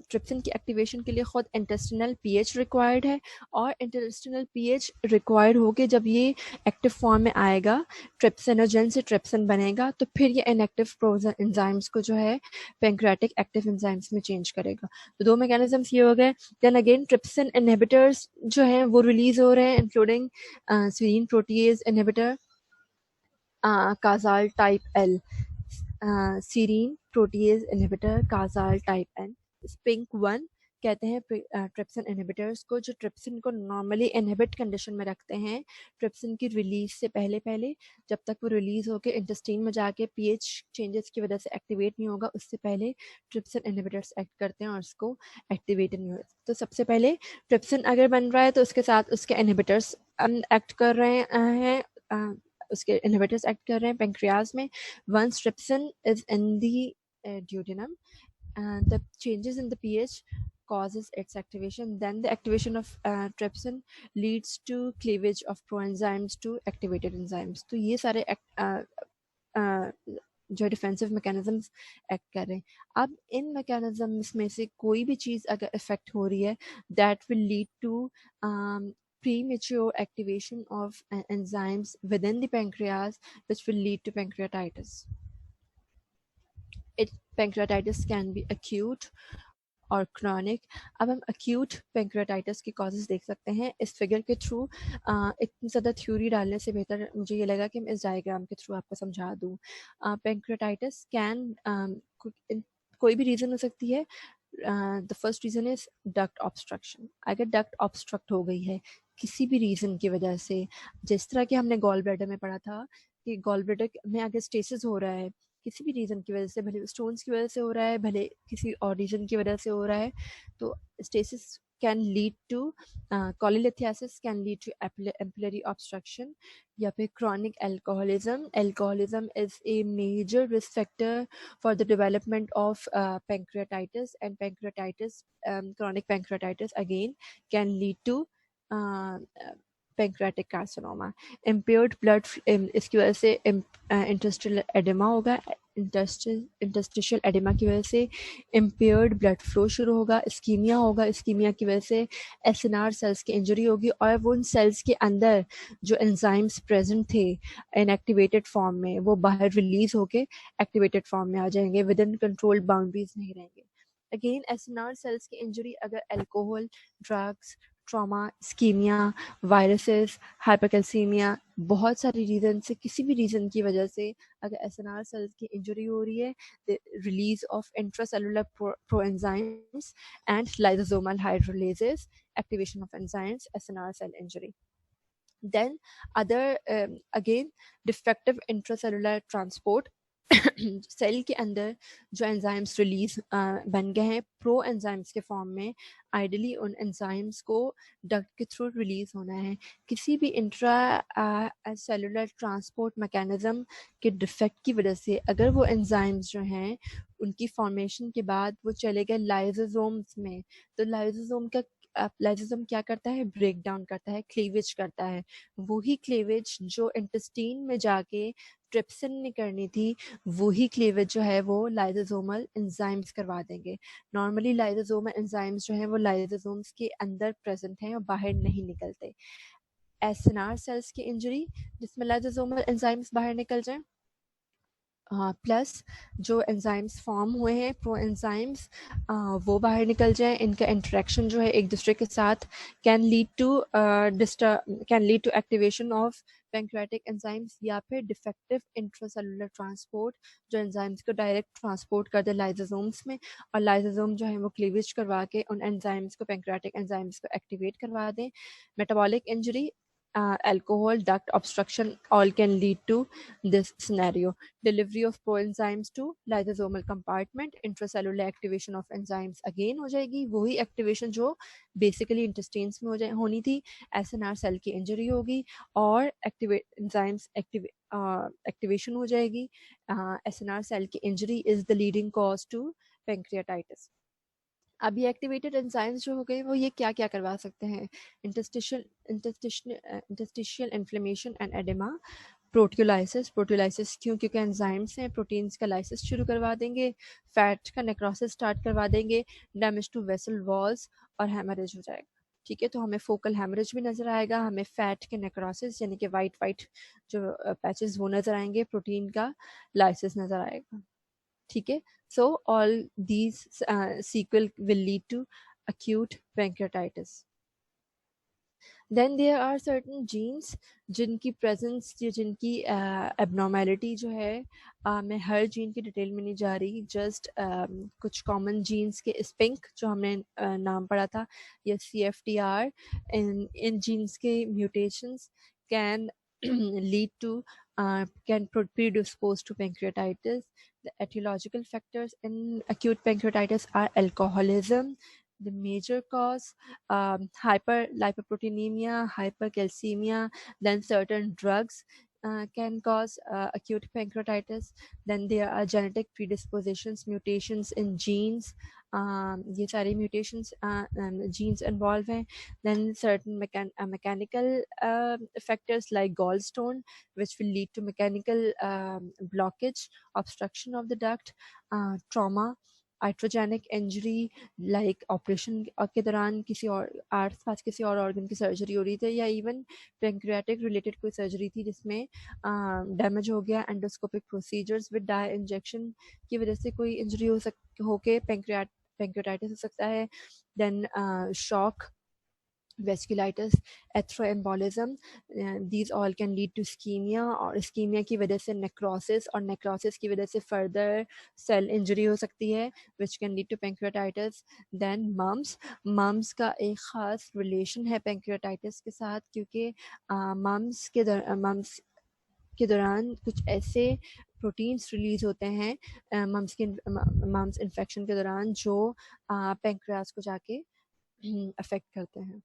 ट्रिप्सिन की एक्टिवेशन के लिए खुद इंटेस्टिनल पीएच रिक्वायर्ड है, और इंटेस्टिनल पीएच रिक्वायर्ड होके जब ये एक्टिव फॉर्म में आएगा, ट्रिप्सिनोजन से ट्रिप्सिन बनेगा, तो फिर ये इनएक्टिव एंजाइम्स को जो है पेंक्रियाटिक एक्टिव एंजाइम्स में चेंज करेगा। तो दो मैकेनिज्म्स ये हो गए। देन अगेन ट्रिप्सिन इनहिबिटर्स जो हैं वो रिलीज हो रहे हैं, including serine protease inhibitor, Kazal type L, serine protease inhibitor Kazal type N. SPINK 1 कहते हैं ट्रिप्सिन इनहिबिटर्स को, जो ट्रिप्सिन को नॉर्मली इनहिबिट कंडीशन में रखते हैं ट्रिप्सिन की रिलीज से पहले पहले, जब तक वो रिलीज होकर इंटेस्टीन में जाके पीएच चेंजेस की वजह से एक्टिवेट नहीं होगा उससे पहले ट्रिप्सिन इनहिबिटर्स एक्ट करते हैं और उसको एक्टिवेट नहीं होता। तो सबसे पहले ट्रिप्सिन अगर बन रहा है तो उसके साथ उसके इनहिबिटर्स एक्ट कर रहे हैं, उसके इनहिबिटर्स एक्ट कर रहे हैं पेंक्रियाज में। Once trypsin is in the duodenum and the changes in the pH causes its activation, then the activation of trypsin leads to cleavage of proenzymes to activated enzymes. तो ये सारे जो defensive mechanisms act कर रहे हैं। अब इन mechanisms में से कोई भी चीज़ अगर इफेक्ट हो रही है that will lead to premature activation of enzymes within the pancreas, which will lead to pancreatitis. Pancreatitis can be acute और क्रॉनिक। अब हम अक्यूट पेंक्रियाटाइटिस के कॉजेज देख सकते हैं इस फिगर के थ्रू। इतनी ज़्यादा थ्योरी डालने से बेहतर मुझे ये लगा कि मैं इस डायग्राम के थ्रू आपको समझा दूँ। पेंक्रियाटाइटिस कैन कोई भी रीज़न हो सकती है। The first reason is duct obstruction. अगर डक्ट ऑब्स्ट्रक्ट हो गई है किसी भी रीज़न की वजह से, जिस तरह कि हमने गॉल ब्लैडर में पढ़ा था कि गॉल ब्लैडर में अगर स्टेसिस हो रहा है किसी भी रीज़न की वजह से, भले स्टोन्स की वजह से हो रहा है भले किसी और रीज़न की वजह से हो रहा है, तो stasis can lead to cholelithiasis, can lead to ampullary obstruction या फिर chronic alcoholism. Alcoholism is a major risk factor for the development of pancreatitis, and pancreatitis, chronic pancreatitis again can lead to pancreatic carcinoma. Impaired blood, इसकी वजह से interstitial oedema होगा, interstitial oedema की वजह से impaired blood flow शुरू होगा, ischemia होगा, इस्कीमिया की वजह से एसएनआर सेल्स की इंजरी होगी, और वो उन सेल्स के अंदर जो एंजाइम्स प्रेजेंट थे इनएक्टिवेटेड फॉर्म में वो बाहर रिलीज होके एक्टिवेटेड फॉर्म में आ जाएंगे, विद इन कंट्रोल्ड बाउंड्रीज नहीं रहेंगे। अगेन एसएनआर सेल्स की इंजरी अगर alcohol, drugs, trauma, ischaemia, viruses, hypercalcaemia, बहुत सारे रीज़न से किसी भी रीज़न की वजह से अगर एसएनआर सेल्स की इंजरी हो रही है, release of intracellular proenzymes and lysosomal hydrolases, activation of enzymes, acinar cell injury. Then other again defective intracellular transport cell के अंदर जो एंजाइम्स रिलीज बन गए हैं प्रो एंजाइम्स के फॉर्म में, आइडली उन एंजाइम्स को डक्ट के थ्रू रिलीज होना है। किसी भी इंट्रा सेलुलर ट्रांसपोर्ट मैकेनिज्म के डिफेक्ट की वजह से अगर वो एंजाइम्स जो हैं उनकी फॉर्मेशन के बाद वो चले गए लाइजोसोम्स में, तो लाइजोसोम क्या करता है, ब्रेक डाउन करता है, क्लीवेज करता है। वही क्लीवेज जो इंटेस्टीन में जाके ट्रिप्सिन ने करनी थी, वही क्लीवेज जो है वो लाइजोसोमल एंजाइम्स करवा देंगे। नॉर्मली लाइजोसोमल एंजाइम्स जो हैं वो लाइजोसोम्स के अंदर प्रेजेंट हैं और बाहर नहीं निकलते। एसएनआर सेल्स की इंजरी जिसमें लाइजोसोमल एंजाइम्स बाहर निकल जाएं, प्लस जो एंजाइम्स फॉर्म हुए हैं प्रो एंजाइम्स वो बाहर निकल जाएं, इनका इंटरेक्शन जो है एक दूसरे के साथ can lead to activation of pancreatic enzymes या फिर डिफेक्टिव इंट्रासेलुलर ट्रांसपोर्ट जो एंजाइम्स को डायरेक्ट ट्रांसपोर्ट कर दे लाइजोसोम्स में, और लाइजोसोम जो है वो क्लीवेज करवा के उन एंजाइम्स को पैंक्रियाटिक एंजाइम्स को एक्टिवेट करवा दें। Metabolic injury, alcohol duct obstruction all can lead to this scenario. Delivery of coenzymes to lysosomal compartment, intracellular activation of enzymes again हो जाएगी, वही एक्टिवेशन जो बेसिकली इंटेस्टाइन्स में होनी थी। एसएनआर सेल की इंजरी होगी और एंजाइम्स एक्टिवेशन हो जाएगी। एसएनआर सेल की injury is the leading cause to pancreatitis. अब ये एक्टिवेटेड एंजाइम्स जो हो गए वो ये क्या क्या करवा सकते हैं, interstitial inflammation and oedema, proteolysis क्यों, क्योंकि एंजाइम्स हैं, प्रोटीन्स का लाइसिस शुरू करवा देंगे, फैट का नेक्रोसिस स्टार्ट करवा देंगे, डैमेज टू वेसल वॉल्स और हैमरेज हो जाएगा। ठीक है, तो हमें फोकल हैमरेज भी नज़र आएगा, हमें फैट के नेक्रोसिस यानी कि वाइट वाइट जो पैचेस वो नज़र आएंगे, प्रोटीन का लाइसिस नज़र आएगा। ठीक है, so all these sequel will lead to acute pancreatitis. Then there are certain genes जिनकी प्रेजेंस या जिनकी एबनॉर्मेलिटी जो है, मैं हर जीन की डिटेल में नहीं जा रही, जस्ट कुछ कॉमन जीन्स के स्पिंक जो हमने नाम पढ़ा था या CFTR, इन जीन्स के mutations can lead to can predispose to pancreatitis. The etiological factors in acute pancreatitis are alcoholism, the major cause, hyperlipoproteinemia, hypercalcemia, then certain drugs can cause acute pancreatitis. Then there are genetic predispositions, mutations in genes, ये सारी mutations genes involved हैं. Then certain mechanical factors like gallstone which will lead to mechanical blockage, obstruction of the duct, trauma, iatrogenic injury like operation के दौरान किसी और आस पास किसी और organ की सर्जरी हो रही थी या इवन पेंक्रियाटिक रिलेटेड कोई सर्जरी थी जिसमें डैमेज हो गया, endoscopic procedures with dye injection की वजह से कोई इंजरी होके पेंक्रियाटाइटिस हो सकता है। Then shock, vasculitis, atheroembolism, these all can lead to ischemia, और ischemia की वजह से नेक्रोसिस, और नेक्रोसिस की वजह से फर्दर सेल इंजरी हो सकती है which can lead to pancreatitis. then mumps का एक ख़ास रिलेशन है पेंक्रियाटाइटिस के साथ, क्योंकि मम्स के दौरान कुछ ऐसे प्रोटीन्स रिलीज होते हैं मम्स इन्फेक्शन के दौरान जो पेंक्रियास को जाके अफेक्ट करते हैं।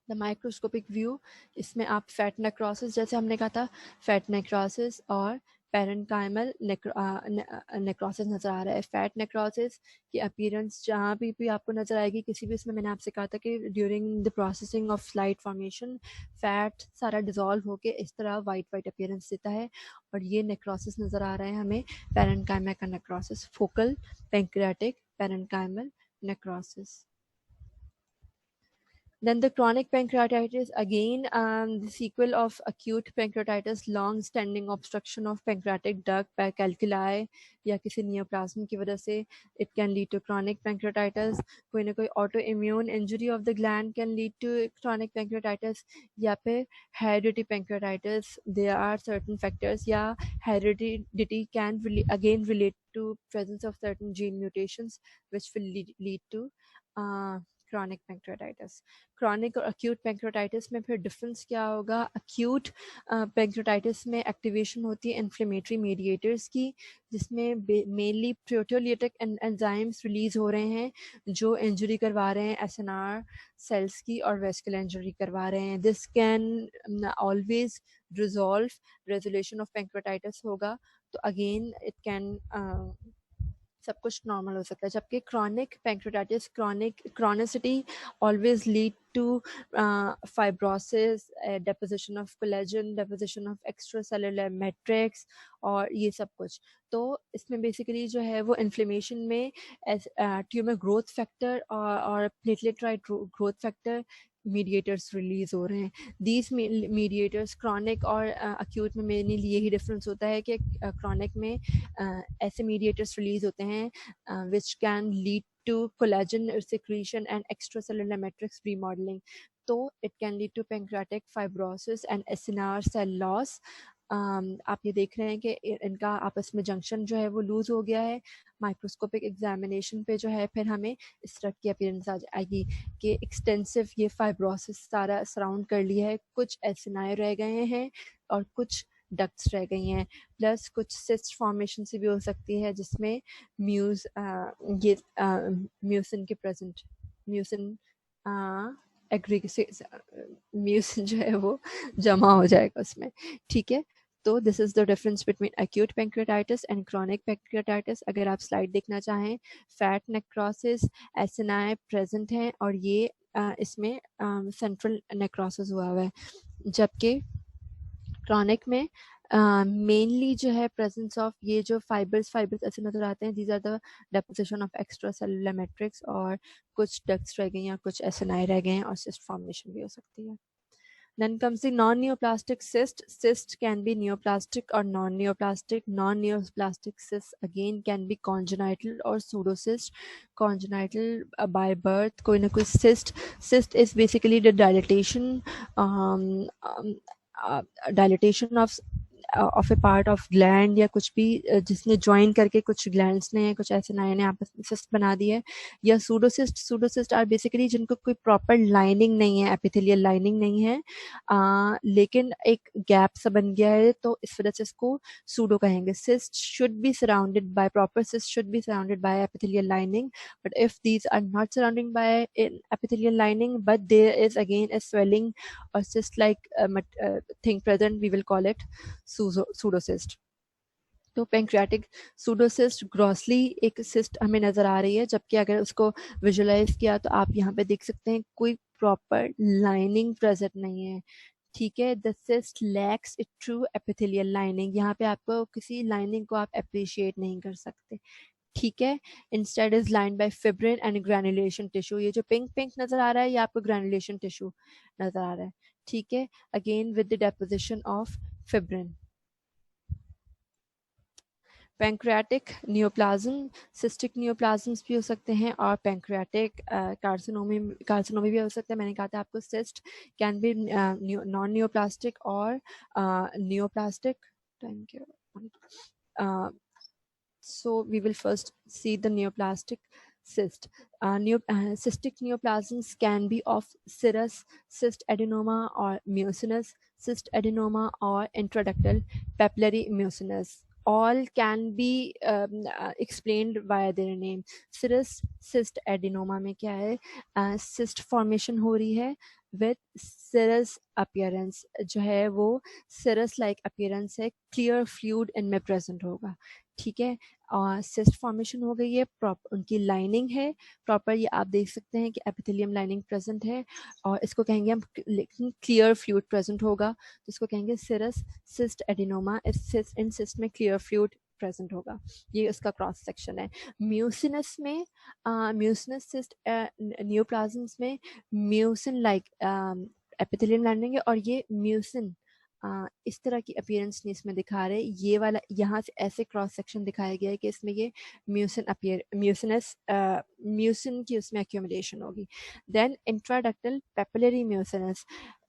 द माइक्रोस्कोपिक व्यू, इसमें आप फैट नेक्रोसिस, जैसे हमने कहा था, फैट नेक्रोसिस और पेरेन्काइमल नेक्रोसिस नज़र आ रहा है। फैट नेक्रोसिस की अपीयरेंस जहाँ भी आपको नज़र आएगी, किसी भी इसमें मैंने आपसे कहा था कि during the processing of slide formation fat सारा डिज़ोल्व होके इस तरह वाइट वाइट अपीयरेंस देता है, और ये नेक्रोसिस नज़र आ रहा है हमें पेरेन्काइमा का necrosis, focal pancreatic parenchymal necrosis. Then the chronic pancreatitis, again the sequel of acute pancreatitis, long-standing obstruction of pancreatic duct by calculi या किसी neoplasm की वजह से it can lead to chronic pancreatitis. कोई ना कोई autoimmune injury of the gland can lead to chronic pancreatitis, या फिर hereditary pancreatitis. There are certain factors, या heredity can again relate to presence of certain gene mutations which will lead to chronic pancreatitis. Chronic और acute pancreatitis में फिर difference क्या होगा? Acute pancreatitis में activation होती है इन्फ्लेमेटरी मीडिएटर्स की, जिसमें मेनली प्रोटियोलिटिक एंजाइम्स रिलीज हो रहे हैं जो इंजरी करवा रहे हैं एसएनआर सेल्स की और वेस्कुलर इंजरी करवा रहे हैं। This can always resolve resolution of pancreatitis होगा, तो अगेन इट कैन सब कुछ नॉर्मल हो सकता है। जबकि chronic pancreatitis, chronicity always lead to fibrosis, deposition of collagen, deposition of extracellular matrix और ये सब कुछ। तो इसमें बेसिकली जो है वो इन्फ्लेमेशन में ट्यूमर ग्रोथ फैक्टर और platelet growth factor mediators release हो रहे हैं। दीज मीडिएटर्स क्रॉनिक और अक्यूट में मेनली यही डिफरेंस होता है कि क्रॉनिक में ऐसे मीडिएटर्स रिलीज होते हैं which can lead to collagen secretion and extracellular matrix remodeling. तो it can lead to pancreatic fibrosis and SNR cell loss. आप ये देख रहे हैं कि इनका आपस में जंक्शन जो है वो लूज हो गया है। माइक्रोस्कोपिक एग्जामिनेशन पे जो है फिर हमें इस तरह की अपीयरेंस आ जाएगी कि एक्सटेंसिव ये फाइब्रोसिस सारा सराउंड कर लिया है, कुछ एसिनाई रह गए हैं और कुछ डक्ट्स रह गई हैं, प्लस कुछ सिस्ट फॉर्मेशन से भी हो सकती है जिसमें ये म्यूसिन के प्रेजेंट म्यूसिन म्यूसिन जो है वो जमा हो जाएगा उसमें। ठीक है, तो this is the difference between acute pancreatitis and chronic pancreatitis. अगर आप स्लाइड देखना चाहें, फैट नेक्रोसिस, एसिनाई प्रेजेंट हैं और ये इसमें सेंट्रल नेक्रोसिस हुआ हुआ है। जबकि क्रॉनिक में मेनली जो है प्रेजेंस ऑफ ये जो फाइबर्स ऐसे नजर आते हैं, these are the deposition of extracellular matrix और कुछ डक्ट्स रह गए हैं, कुछ एसिनाई रह गए हैं और सिस्ट फॉर्मेशन भी हो सकती है। Then comes the non-neoplastic cyst. Cyst can be neoplastic or non-neoplastic. Non-neoplastic cyst again can be congenital or pseudocyst. Congenital by birth, कोई ना कोई cyst. Cyst is basically the dilatation, um, um, dilatation of a part of gland या कुछ भी जिसने join करके कुछ glands ने कुछ ऐसे नए ने आपस में सिस्ट बना दिए, या सूडोसिस्ट आर बेसिकली जिनको कोई प्रॉपर लाइनिंग नहीं है, एपिथेलियल लाइनिंग नहीं है, लेकिन एक गैप सा बन गया है, तो इस वजह से इसको सूडो कहेंगे। Cyst should be surrounded by proper cyst should be surrounded by epithelial lining, but if these are not surrounding by epithelial lining but there is again a swelling or cyst like thing present, we will call it pseudocyst. तो pancreatic सूडोसिस्ट grossly एक cyst हमें नजर आ रही है, जबकि अगर उसको visualise किया तो आप यहाँ पे देख सकते हैं कोई प्रॉपर लाइनिंग प्रेजेंट नहीं है। ठीक है, the cyst lakhs A true epithelial lining, यहाँ पे आपको किसी लाइनिंग को आप अप्रिशिएट नहीं कर सकते। ठीक है, instead is lined by fibrin and granulation tissue. ये जो पिंक पिंक नजर आ रहा है ये आपको ग्रैनुलेशन टिश्यू नजर आ रहा है। ठीक है, again with the deposition of fibrin. Pancreatic neoplasm, cystic neoplasms भी हो सकते हैं और पैंक्रियाटिक कार्सिनोमी भी हो सकता है। मैंने कहा था आपको cyst can be non neoplastic और neoplastic. Thank you. So we will first see the neoplastic cyst. Cystic neoplasms can be of serous cyst adenoma or mucinous cyst adenoma or intraductal papillary mucinous. All can be explained via their name. Serous cyst adenoma में क्या है? cyst formation हो रही है with serous appearance, जो है वो serous like appearance है, clear fluid इनमें present होगा। ठीक है, और सिस्ट फॉर्मेशन हो गई है, प्रॉपर उनकी लाइनिंग है प्रॉपर, ये आप देख सकते हैं कि एपिथेलियम लाइनिंग प्रेजेंट है और इसको कहेंगे हम, लेकिन क्लियर फ्लूइड प्रेजेंट होगा तो इसको कहेंगे सिरस सिस्ट एडिनोमा। इन सिस्ट में क्लियर फ्लूइड प्रेजेंट होगा, ये उसका क्रॉस सेक्शन है। म्यूसिनस में म्यूसिनस सिस्ट नियोप्लाज्म्स में म्यूसिन लाइक एपिथेलियम लाइनिंग है और ये म्यूसिन इस तरह की अपीयरेंस नहीं इसमें दिखा रहे। ये वाला यहाँ से ऐसे क्रॉस सेक्शन दिखाया गया है कि इसमें ये म्यूसिन की उसमें एक्यूमुलेशन होगी। Then intraductal papillary mucinous,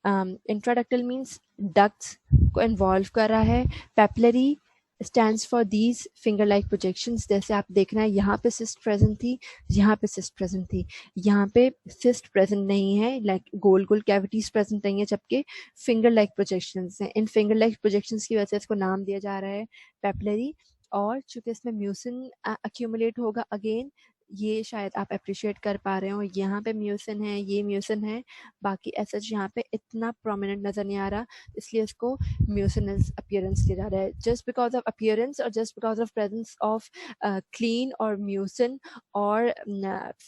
intraductal means ducts को इन्वॉल्व कर रहा है, papillary stands for these finger like projections. जैसे आप देखना है यहाँ पे cyst present थी, यहाँ पे cyst present थी, यहाँ पे cyst present नहीं है, like गोल गोल cavities present नहीं है, जबकि finger like projections हैं. इन finger like projections की वजह से इसको नाम दिया जा रहा है papillary. और चूंकि इसमें म्यूसिन accumulate होगा अगेन, ये शायद आप अप्रिशिएट कर पा रहे हो, यहाँ पे म्यूसिन है, ये म्यूसिन है, बाकी ऐसा यहाँ पे इतना प्रोमिनेंट नजर नहीं आ रहा, इसलिए इसको म्यूसिनस अपीयरेंस दिया जा रहा है. जस्ट बिकॉज ऑफ अपीयरेंस और just because of presence of clean और म्यूसिन और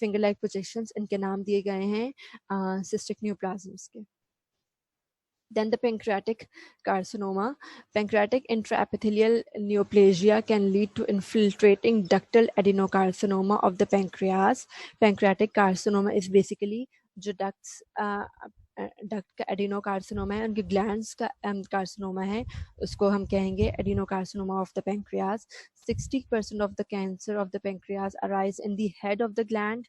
फिंगर लाइक प्रोजेक्शंस, इनके नाम दिए गए हैं सिस्टिक न्यूप्लाज्म्स के. Then the pancreatic carcinoma. Pancreatic intraepithelial neoplasia can lead to infiltrating ductal adenocarcinoma of the pancreas. Pancreatic carcinoma is basically जो ducts duct का एडिनोकार्सिनोमा है, उनके ग्लैंड्स का कार्सिनोमा है, उसको हम कहेंगे adenocarcinoma of the pancreas. 60% of the cancer of the pancreas arise in the head of the gland,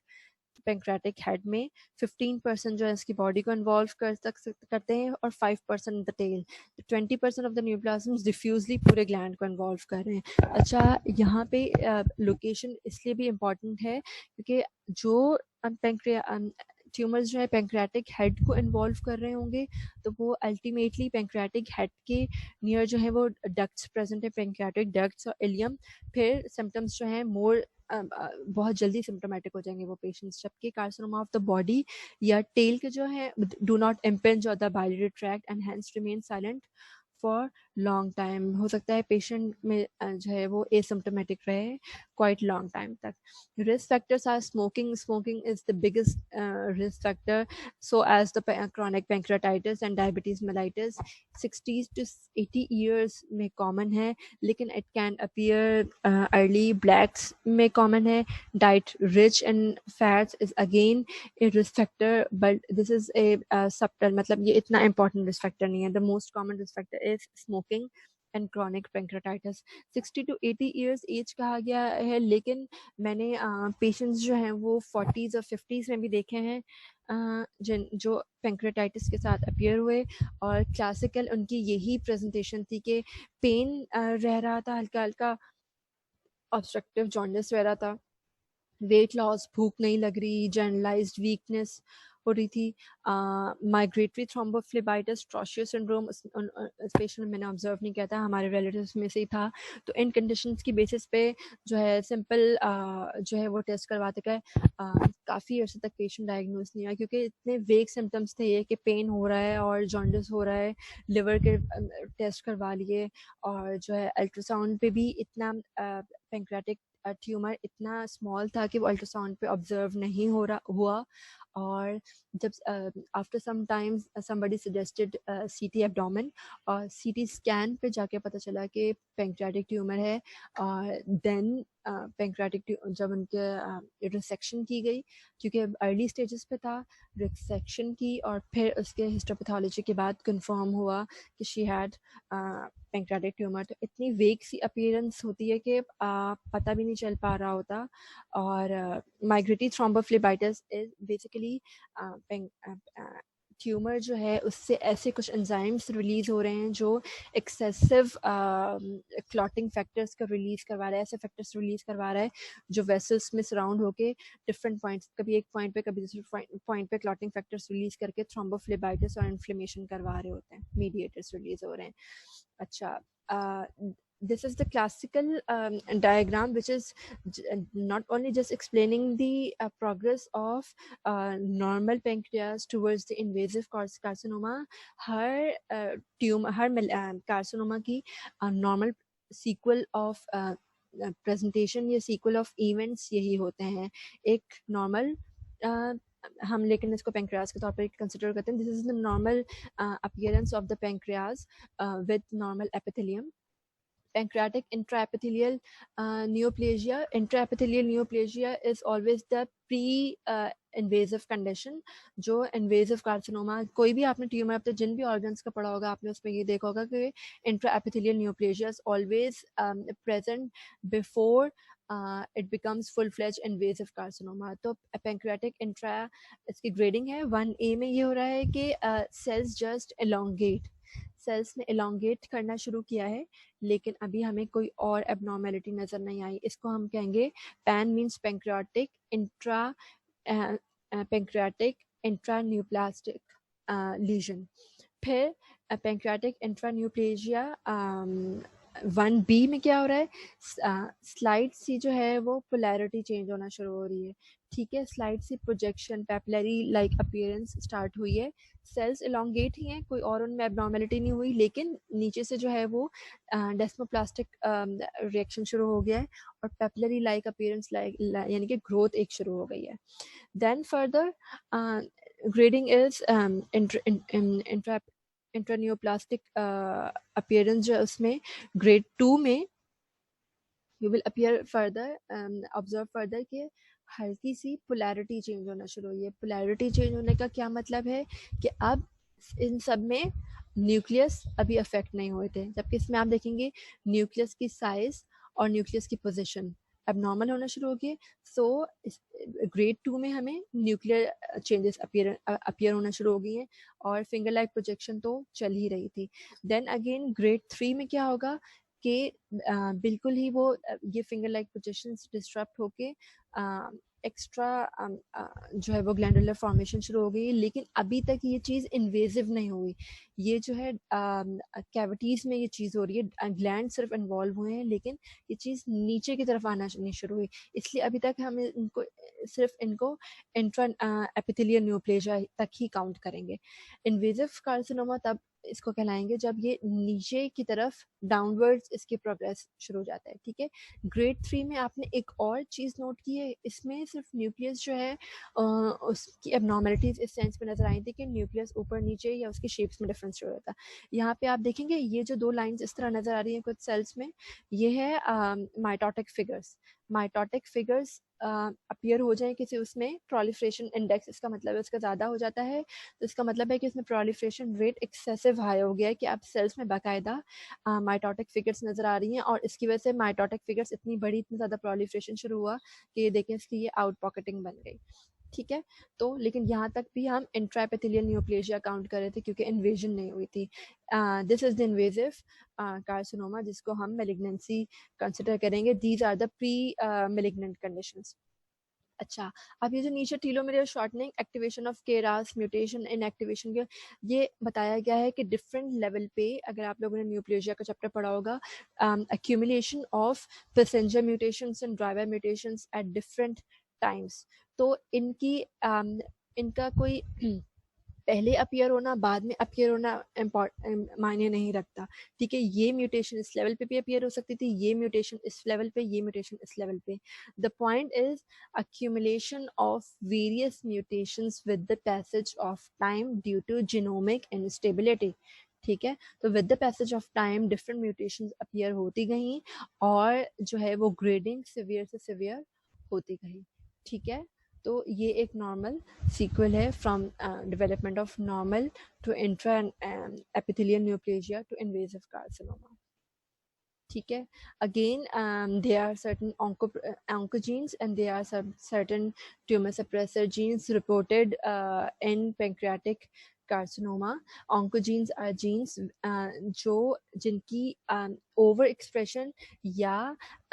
pancreatic head में. 15% जो है इसकी बॉडी को इन्वॉल्व करते हैं और 5% the tail. 20% of the neoplasms diffusely पूरे ग्लैंड को इन्वॉल्व कर रहे हैं. अच्छा, यहाँ पे लोकेशन इसलिए भी इम्पॉर्टेंट है क्योंकि जो ट्यूमर्स जो है पेंक्रेटिक हेड को इन्वॉल्व कर रहे होंगे, तो वो अल्टीमेटली पेंक्रेटिक हेड के नियर जो है वो डक्ट्स प्रेजेंट है, पेंक्रेटिक डक्ट्स और इलियम. फिर सिम्टम्स जो हैं मोर बहुत जल्दी सिम्टोमेटिक हो जाएंगे वो पेशेंट्स. जबकि कार्सिनोमा ऑफ द बॉडी या टेल के जो है do not impinge on the biliary tract and hence remain silent for long time. हो सकता है पेशेंट में जो है वो एसिम्टोमेटिक रहे क्वाइट लॉन्ग टाइम तक. Risk factors are smoking. Smoking is the biggest risk factor, so as the chronic pancreatitis and diabetes mellitus. 60 to 80 years में कॉमन है, लेकिन it can appear early. Blacks में कॉमन है. Diet rich in fats is again a risk factor, but this is a subtle, मतलब ये इतना important risk factor नहीं है. The most common risk factor is smoking and chronic pancreatitis. 60 to 80 years age कहा गया है, लेकिन मैंने पेशेंट्स जो हैं वो 40s और 50s में भी देखे हैं जिन जो पेंक्रेटाइटिस के साथ अपीयर हुए, और क्लासिकल उनकी यही प्रेजेंटेशन थी कि पेन रह रहा था, हल्का हल्का ऑब्स्ट्रक्टिव जॉन्डिस रह रहा था, वेट लॉस, भूख नहीं लग रही, जनरलाइज्ड वीकनेस हो रही थी, माइग्रेटरी थ्रोम्बोफ्लेबाइटिस, ट्रॉशियो सिंड्रोम स्पेशल मैंने ऑब्जर्व नहीं किया था, हमारे रिलेटिव्स में से ही था. तो इन कंडीशंस की बेसिस पे जो है सिंपल जो है वो टेस्ट करवाते गए. काफ़ी अर्से तक पेशेंट डायग्नोज नहीं हुआ क्योंकि इतने वेग सिम्टम्स थे ये कि पेन हो रहा है और जॉन्डिस हो रहा है. लिवर के टेस्ट करवा लिए, और जो है अल्ट्रासाउंड पे भी इतना पेंक्रेटिक ट्यूमर इतना स्मॉल था कि वो अल्ट्रासाउंड पे ऑब्जर्व नहीं हो रहा हुआ. और जब after some times somebody suggested CT abdomen, और सीटी स्कैन पे जाके पता चला कि पेंक्रेटिक ट्यूमर है. और देन पेंक्रेटिक जब उनके रिसेक्शन की गई, क्योंकि अर्ली स्टेजेस पे था, रिसेक्शन की और फिर उसके हिस्टोपैथोलॉजी के बाद कंफर्म हुआ कि शी हैड पेंक्रेटिक ट्यूमर. तो इतनी वेग सी अपीयरेंस होती है कि पता भी नहीं चल पा रहा होता. और migratory thrombophlebitis is basically tumour जो है उससे ऐसे कुछ एंजाइम्स रिलीज हो रहे हैं जो एक्सेसिव क्लॉटिंग फैक्टर्स का रिलीज करवा रहा है, ऐसे फैक्टर्स रिलीज करवा रहा है जो वेसल्स में सराउंड होके डिफरेंट पॉइंट्स, कभी एक पॉइंट पे कभी दूसरे पॉइंट पे क्लॉटिंग फैक्टर्स रिलीज करके थ्रोम्बोफ्लेबाइटिस और इन्फ्लेमेशन करवा रहे होते हैं, मीडिएटर्स रिलीज हो रहे हैं. अच्छा, this is the classical diagram which is not only just explaining the progress of normal pancreas towards the invasive carcinoma. Her tumour, her carcinoma की normal sequel of presentation या sequel of events यही होते हैं. एक normal हम लेकिन इसको pancreas के तौर पर कंसिडर करते हैं. This is the normal appearance of the pancreas with normal epithelium. Pancreatic intraepithelial neoplasia. Intraepithelial neoplasia is always the pre-invasive condition. जो invasive carcinoma, कोई भी आपने ट्यूमर अपने जिन भी organs का पढ़ा होगा आपने उसमें ये देखा होगा कि intraepithelial neoplasia is always present before it becomes full-fledged invasive carcinoma. तो pancreatic intra इसकी grading है. 1A में ये हो रहा है कि cells just elongate. सेल्स ने elongate करना शुरू किया है, लेकिन अभी हमें कोई और abnormality नज़र नहीं आई. इसको हम कहेंगे pan means pancreatic intraneoplastic lesion. फिर पैंक्रियाटिक इंट्रान्यूप्लेजिया 1B में क्या हो रहा है, स्लाइड सी जो है वो पोलैरिटी चेंज होना शुरू हो रही है. ठीक है, स्लाइड सी projection papillary like appearance start हुई है. सेल्स इलोंगेट ही हैं, कोई और उनमें एबनॉर्मेलिटी नहीं हुई, लेकिन नीचे से जो है वो डेस्मोप्लास्टिक रिएक्शन शुरू हो गया है और पैपिलरी लाइक अपीयरेंस यानी कि ग्रोथ एक शुरू हो गई है. Then further grading is intraneoplastic appearance जो है उसमें ग्रेड 2 में you will appear further observe further कि हल्की सी पोलैरिटी चेंज होना शुरू हुई है. पोलैरिटी चेंज होने का क्या मतलब है कि अब इन सब में न्यूक्लियस अभी अफेक्ट नहीं हुए थे, जबकि इसमें आप देखेंगे न्यूक्लियस की साइज और न्यूक्लियस की पोजीशन एबनॉर्मल होना शुरू हो गए. सो ग्रेड 2 में हमें न्यूक्लियर चेंजेस अपीयर होना शुरू हो गई हैं और फिंगर लाइक प्रोजेक्शन तो चल ही रही थी. देन अगेन ग्रेड 3 में क्या होगा कि बिल्कुल ही वो ये फिंगर लाइक पोजीशंस डिस्टर्ब होके एक्स्ट्रा जो है वो ग्लैंडुलर फॉर्मेशन शुरू हो गई, लेकिन अभी तक ये चीज़ इन्वेजिव नहीं हुई. ये जो है कैविटीज़ में ये चीज़ हो रही है, ग्लैंड सिर्फ इन्वॉल्व हुए हैं, लेकिन ये चीज़ नीचे की तरफ आना नहीं शुरू हुई. इसलिए अभी तक हम इनको सिर्फ इंट्रा एपिथेलियल न्यूप्लेजिया तक ही काउंट करेंगे. इन्वेजिव कार्सिनोमा तब इसको कहलाएंगे जब ये नीचे की तरफ डाउनवर्ड्स इसकी प्रोग्रेस शुरू हो जाता है. ठीक है, ग्रेड 3 में आपने एक और चीज़ नोट की है, इसमें सिर्फ न्यूक्लियस जो है उसकी एबनॉर्मेलिटीज इस सेंस में नजर आई थी कि न्यूक्लियस ऊपर नीचे या उसकी शेप्स में डिफरेंस शुरू होता है. यहाँ पे आप देखेंगे ये जो दो लाइंस इस तरह नजर आ रही हैं कुछ सेल्स में, ये है mitotic figures. Mitotic figures appear हो जाए किसी उसमें प्रोलिफरेशन इंडेक्स, इसका मतलब है उसका ज़्यादा हो जाता है, तो इसका मतलब है कि इसमें प्रोलिफरेशन रेट एक्सेसिव हाई हो गया है कि आप सेल्स में बाकायदा माइटोटिक फिगर्स नज़र आ रही हैं और इसकी वजह से माइटोटिक फिगर्स इतनी बड़ी इतना ज़्यादा प्रोलिफरेशन शुरू हुआ कि ये देखें इसकी ये आउट पॉकेटिंग बन गई. ठीक है, तो लेकिन यहाँ तक भी हम इंट्राएपिथेलियल न्यूप्लेजिया काउंट कर रहे थे क्योंकि इन्वेजन नहीं हुई थी. This is the invasive carcinoma जिसको हम मेलिग्नेंसी कंसिडर करेंगे. These are the pre malignant conditions. अच्छा, अब ये जो नीचे telomere shortening, activation of KRAS, mutation, inactivation के ये बताया गया है कि डिफरेंट लेवल पे, अगर आप लोगों ने न्यूप्लेजिया का चैप्टर पढ़ा होगा, accumulation of passenger mutations and driver mutations at different times. तो इनका कोई पहले अपीयर होना बाद में अपीयर होना मायने नहीं रखता. ठीक है, ये म्यूटेशन इस लेवल पे भी अपीयर हो सकती थी, ये म्यूटेशन इस लेवल पे, ये म्यूटेशन इस लेवल पे. The point is accumulation of various mutations with the passage of time due to genomic instability. ठीक है, तो with the passage of time different mutations appear होती गई और जो है वो ग्रेडिंग सिवियर से सिवियर होती गई. ठीक है, तो ये एक नॉर्मल सीक्वल है from development of normal to intraepithelial neoplasia to invasive carcinoma. ठीक है, again there are certain oncogenes and there are certain tumor suppressor genes reported in pancreatic carcinoma. Oncogenes are genes जो जिनकी over expression या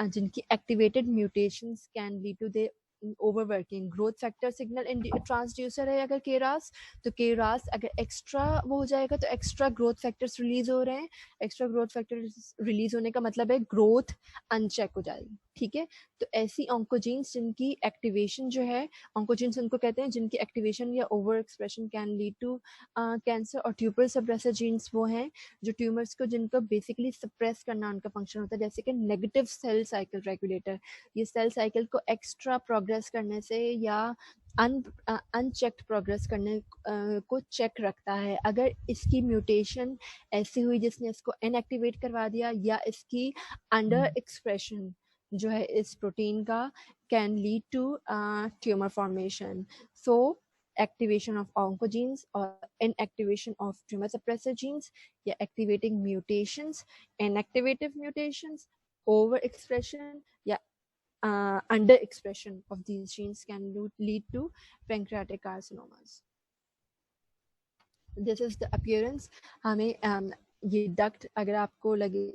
जिनकी activated mutations can lead to the overworking. Growth factor signal transducer है अगर Keras, तो Keras अगर extra वो हो जाएगा तो एक्स्ट्रा ग्रोथ फैक्टर्स रिलीज हो रहे हैं. एक्स्ट्रा ग्रोथ फैक्टर्स रिलीज होने का मतलब है ग्रोथ अनचेक हो जाएगी. ठीक है, तो ऐसी ऑन्कोजीन्स जिनकी एक्टिवेशन जो है, ऑन्कोजीन्स उनको कहते हैं जिनकी एक्टिवेशन या overexpression can lead to cancer. और ट्यूबर सप्रेसर जीन्स वो हैं जो ट्यूमर्स को जिनको बेसिकली सप्रेस करना उनका फंक्शन होता है, जैसे कि नेगेटिव सेल साइकिल रेगुलेटर. ये सेल साइकिल को एक्स्ट्रा प्रोग्रेस करने से या अनचेक्ड प्रोग्रेस करने को चेक रखता है. अगर इसकी म्यूटेशन ऐसी हुई जिसने इसको इनएक्टिवेट करवा दिया या इसकी अंडर एक्सप्रेशन जो है इस प्रोटीन का can lead to tumour formation. So activation of oncogenes or inactivation of tumor suppressor genes या activating mutations, inactivative mutations, overexpression या under expression of these genes can lead to pancreatic carcinomas. This is the appearance. हमें ये duct अगर आपको लगे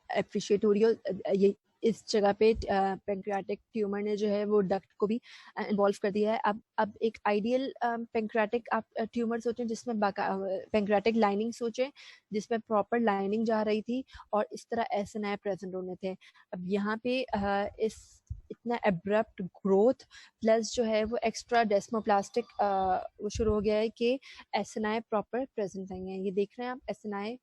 appreciate हो रही हो, ये इस जगह पे पेंक्रियाटिक ट्यूमर ने जो है वो डक्ट को भी इन्वॉल्व कर दिया है। अब एक आइडियल पेंक्रियाटिक आप ट्यूमर सोचें जिसमें पेंक्रियाटिक लाइनिंग सोचें जिसमें प्रॉपर लाइनिंग जा रही थी और इस तरह एसएनआई प्रेजेंट होने थे। अब यहाँ पे इस इतना एब्रप्ट ग्रोथ प्लस जो है वो एक्स्ट्रा डेस्मोप्लास्टिक वो शुरू हो गया है कि एसएनआई प्रॉपर प्रेजेंट नहीं है। ये देख रहे हैं आप एसएनआई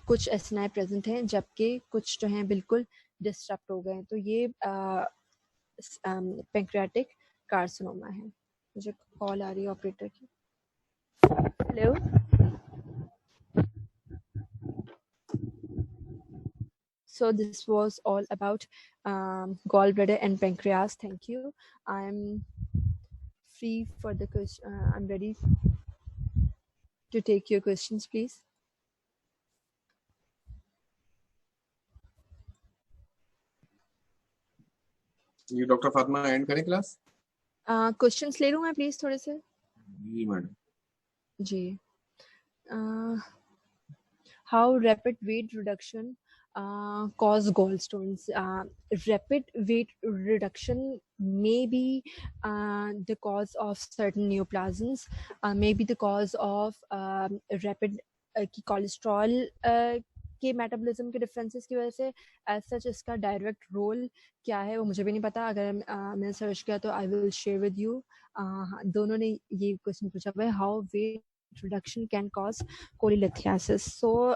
कुछ एसएनआई प्रेजेंट हैं जबकि कुछ जो हैं बिल्कुल डिस्टर्ब हो गए। तो ये पेंक्रियाटिक कार्सिनोमा है। मुझे कॉल आ रही है ऑपरेटर की। Hello, so this was all about gallbladder and pancreas. Thank you. I'm free for the question. I'm ready to take your questions, please. ये डॉक्टर फातिमा एंड करें क्लास? क्वेश्चंस ले लूँ मैं प्लीज थोड़े से? जी मैडम जी। How rapid weight reduction cause gallstones? Rapid weight reduction may be the cause of certain neoplasms, may be the cause of rapid cholesterol के मेटाबॉलिज्म के डिफरेंसेस की वजह से। एज सच इसका डायरेक्ट रोल क्या है वो मुझे भी नहीं पता। अगर मैंने सर्च किया तो I will share with you. दोनों ने ये क्वेश्चन पूछा हुआ है, how weight reduction can cause cholelithiasis. So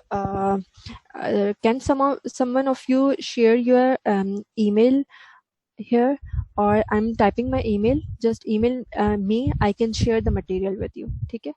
can someone of you share your email here, or I'm typing my email, just email me, I can share the material with you. ठीक है?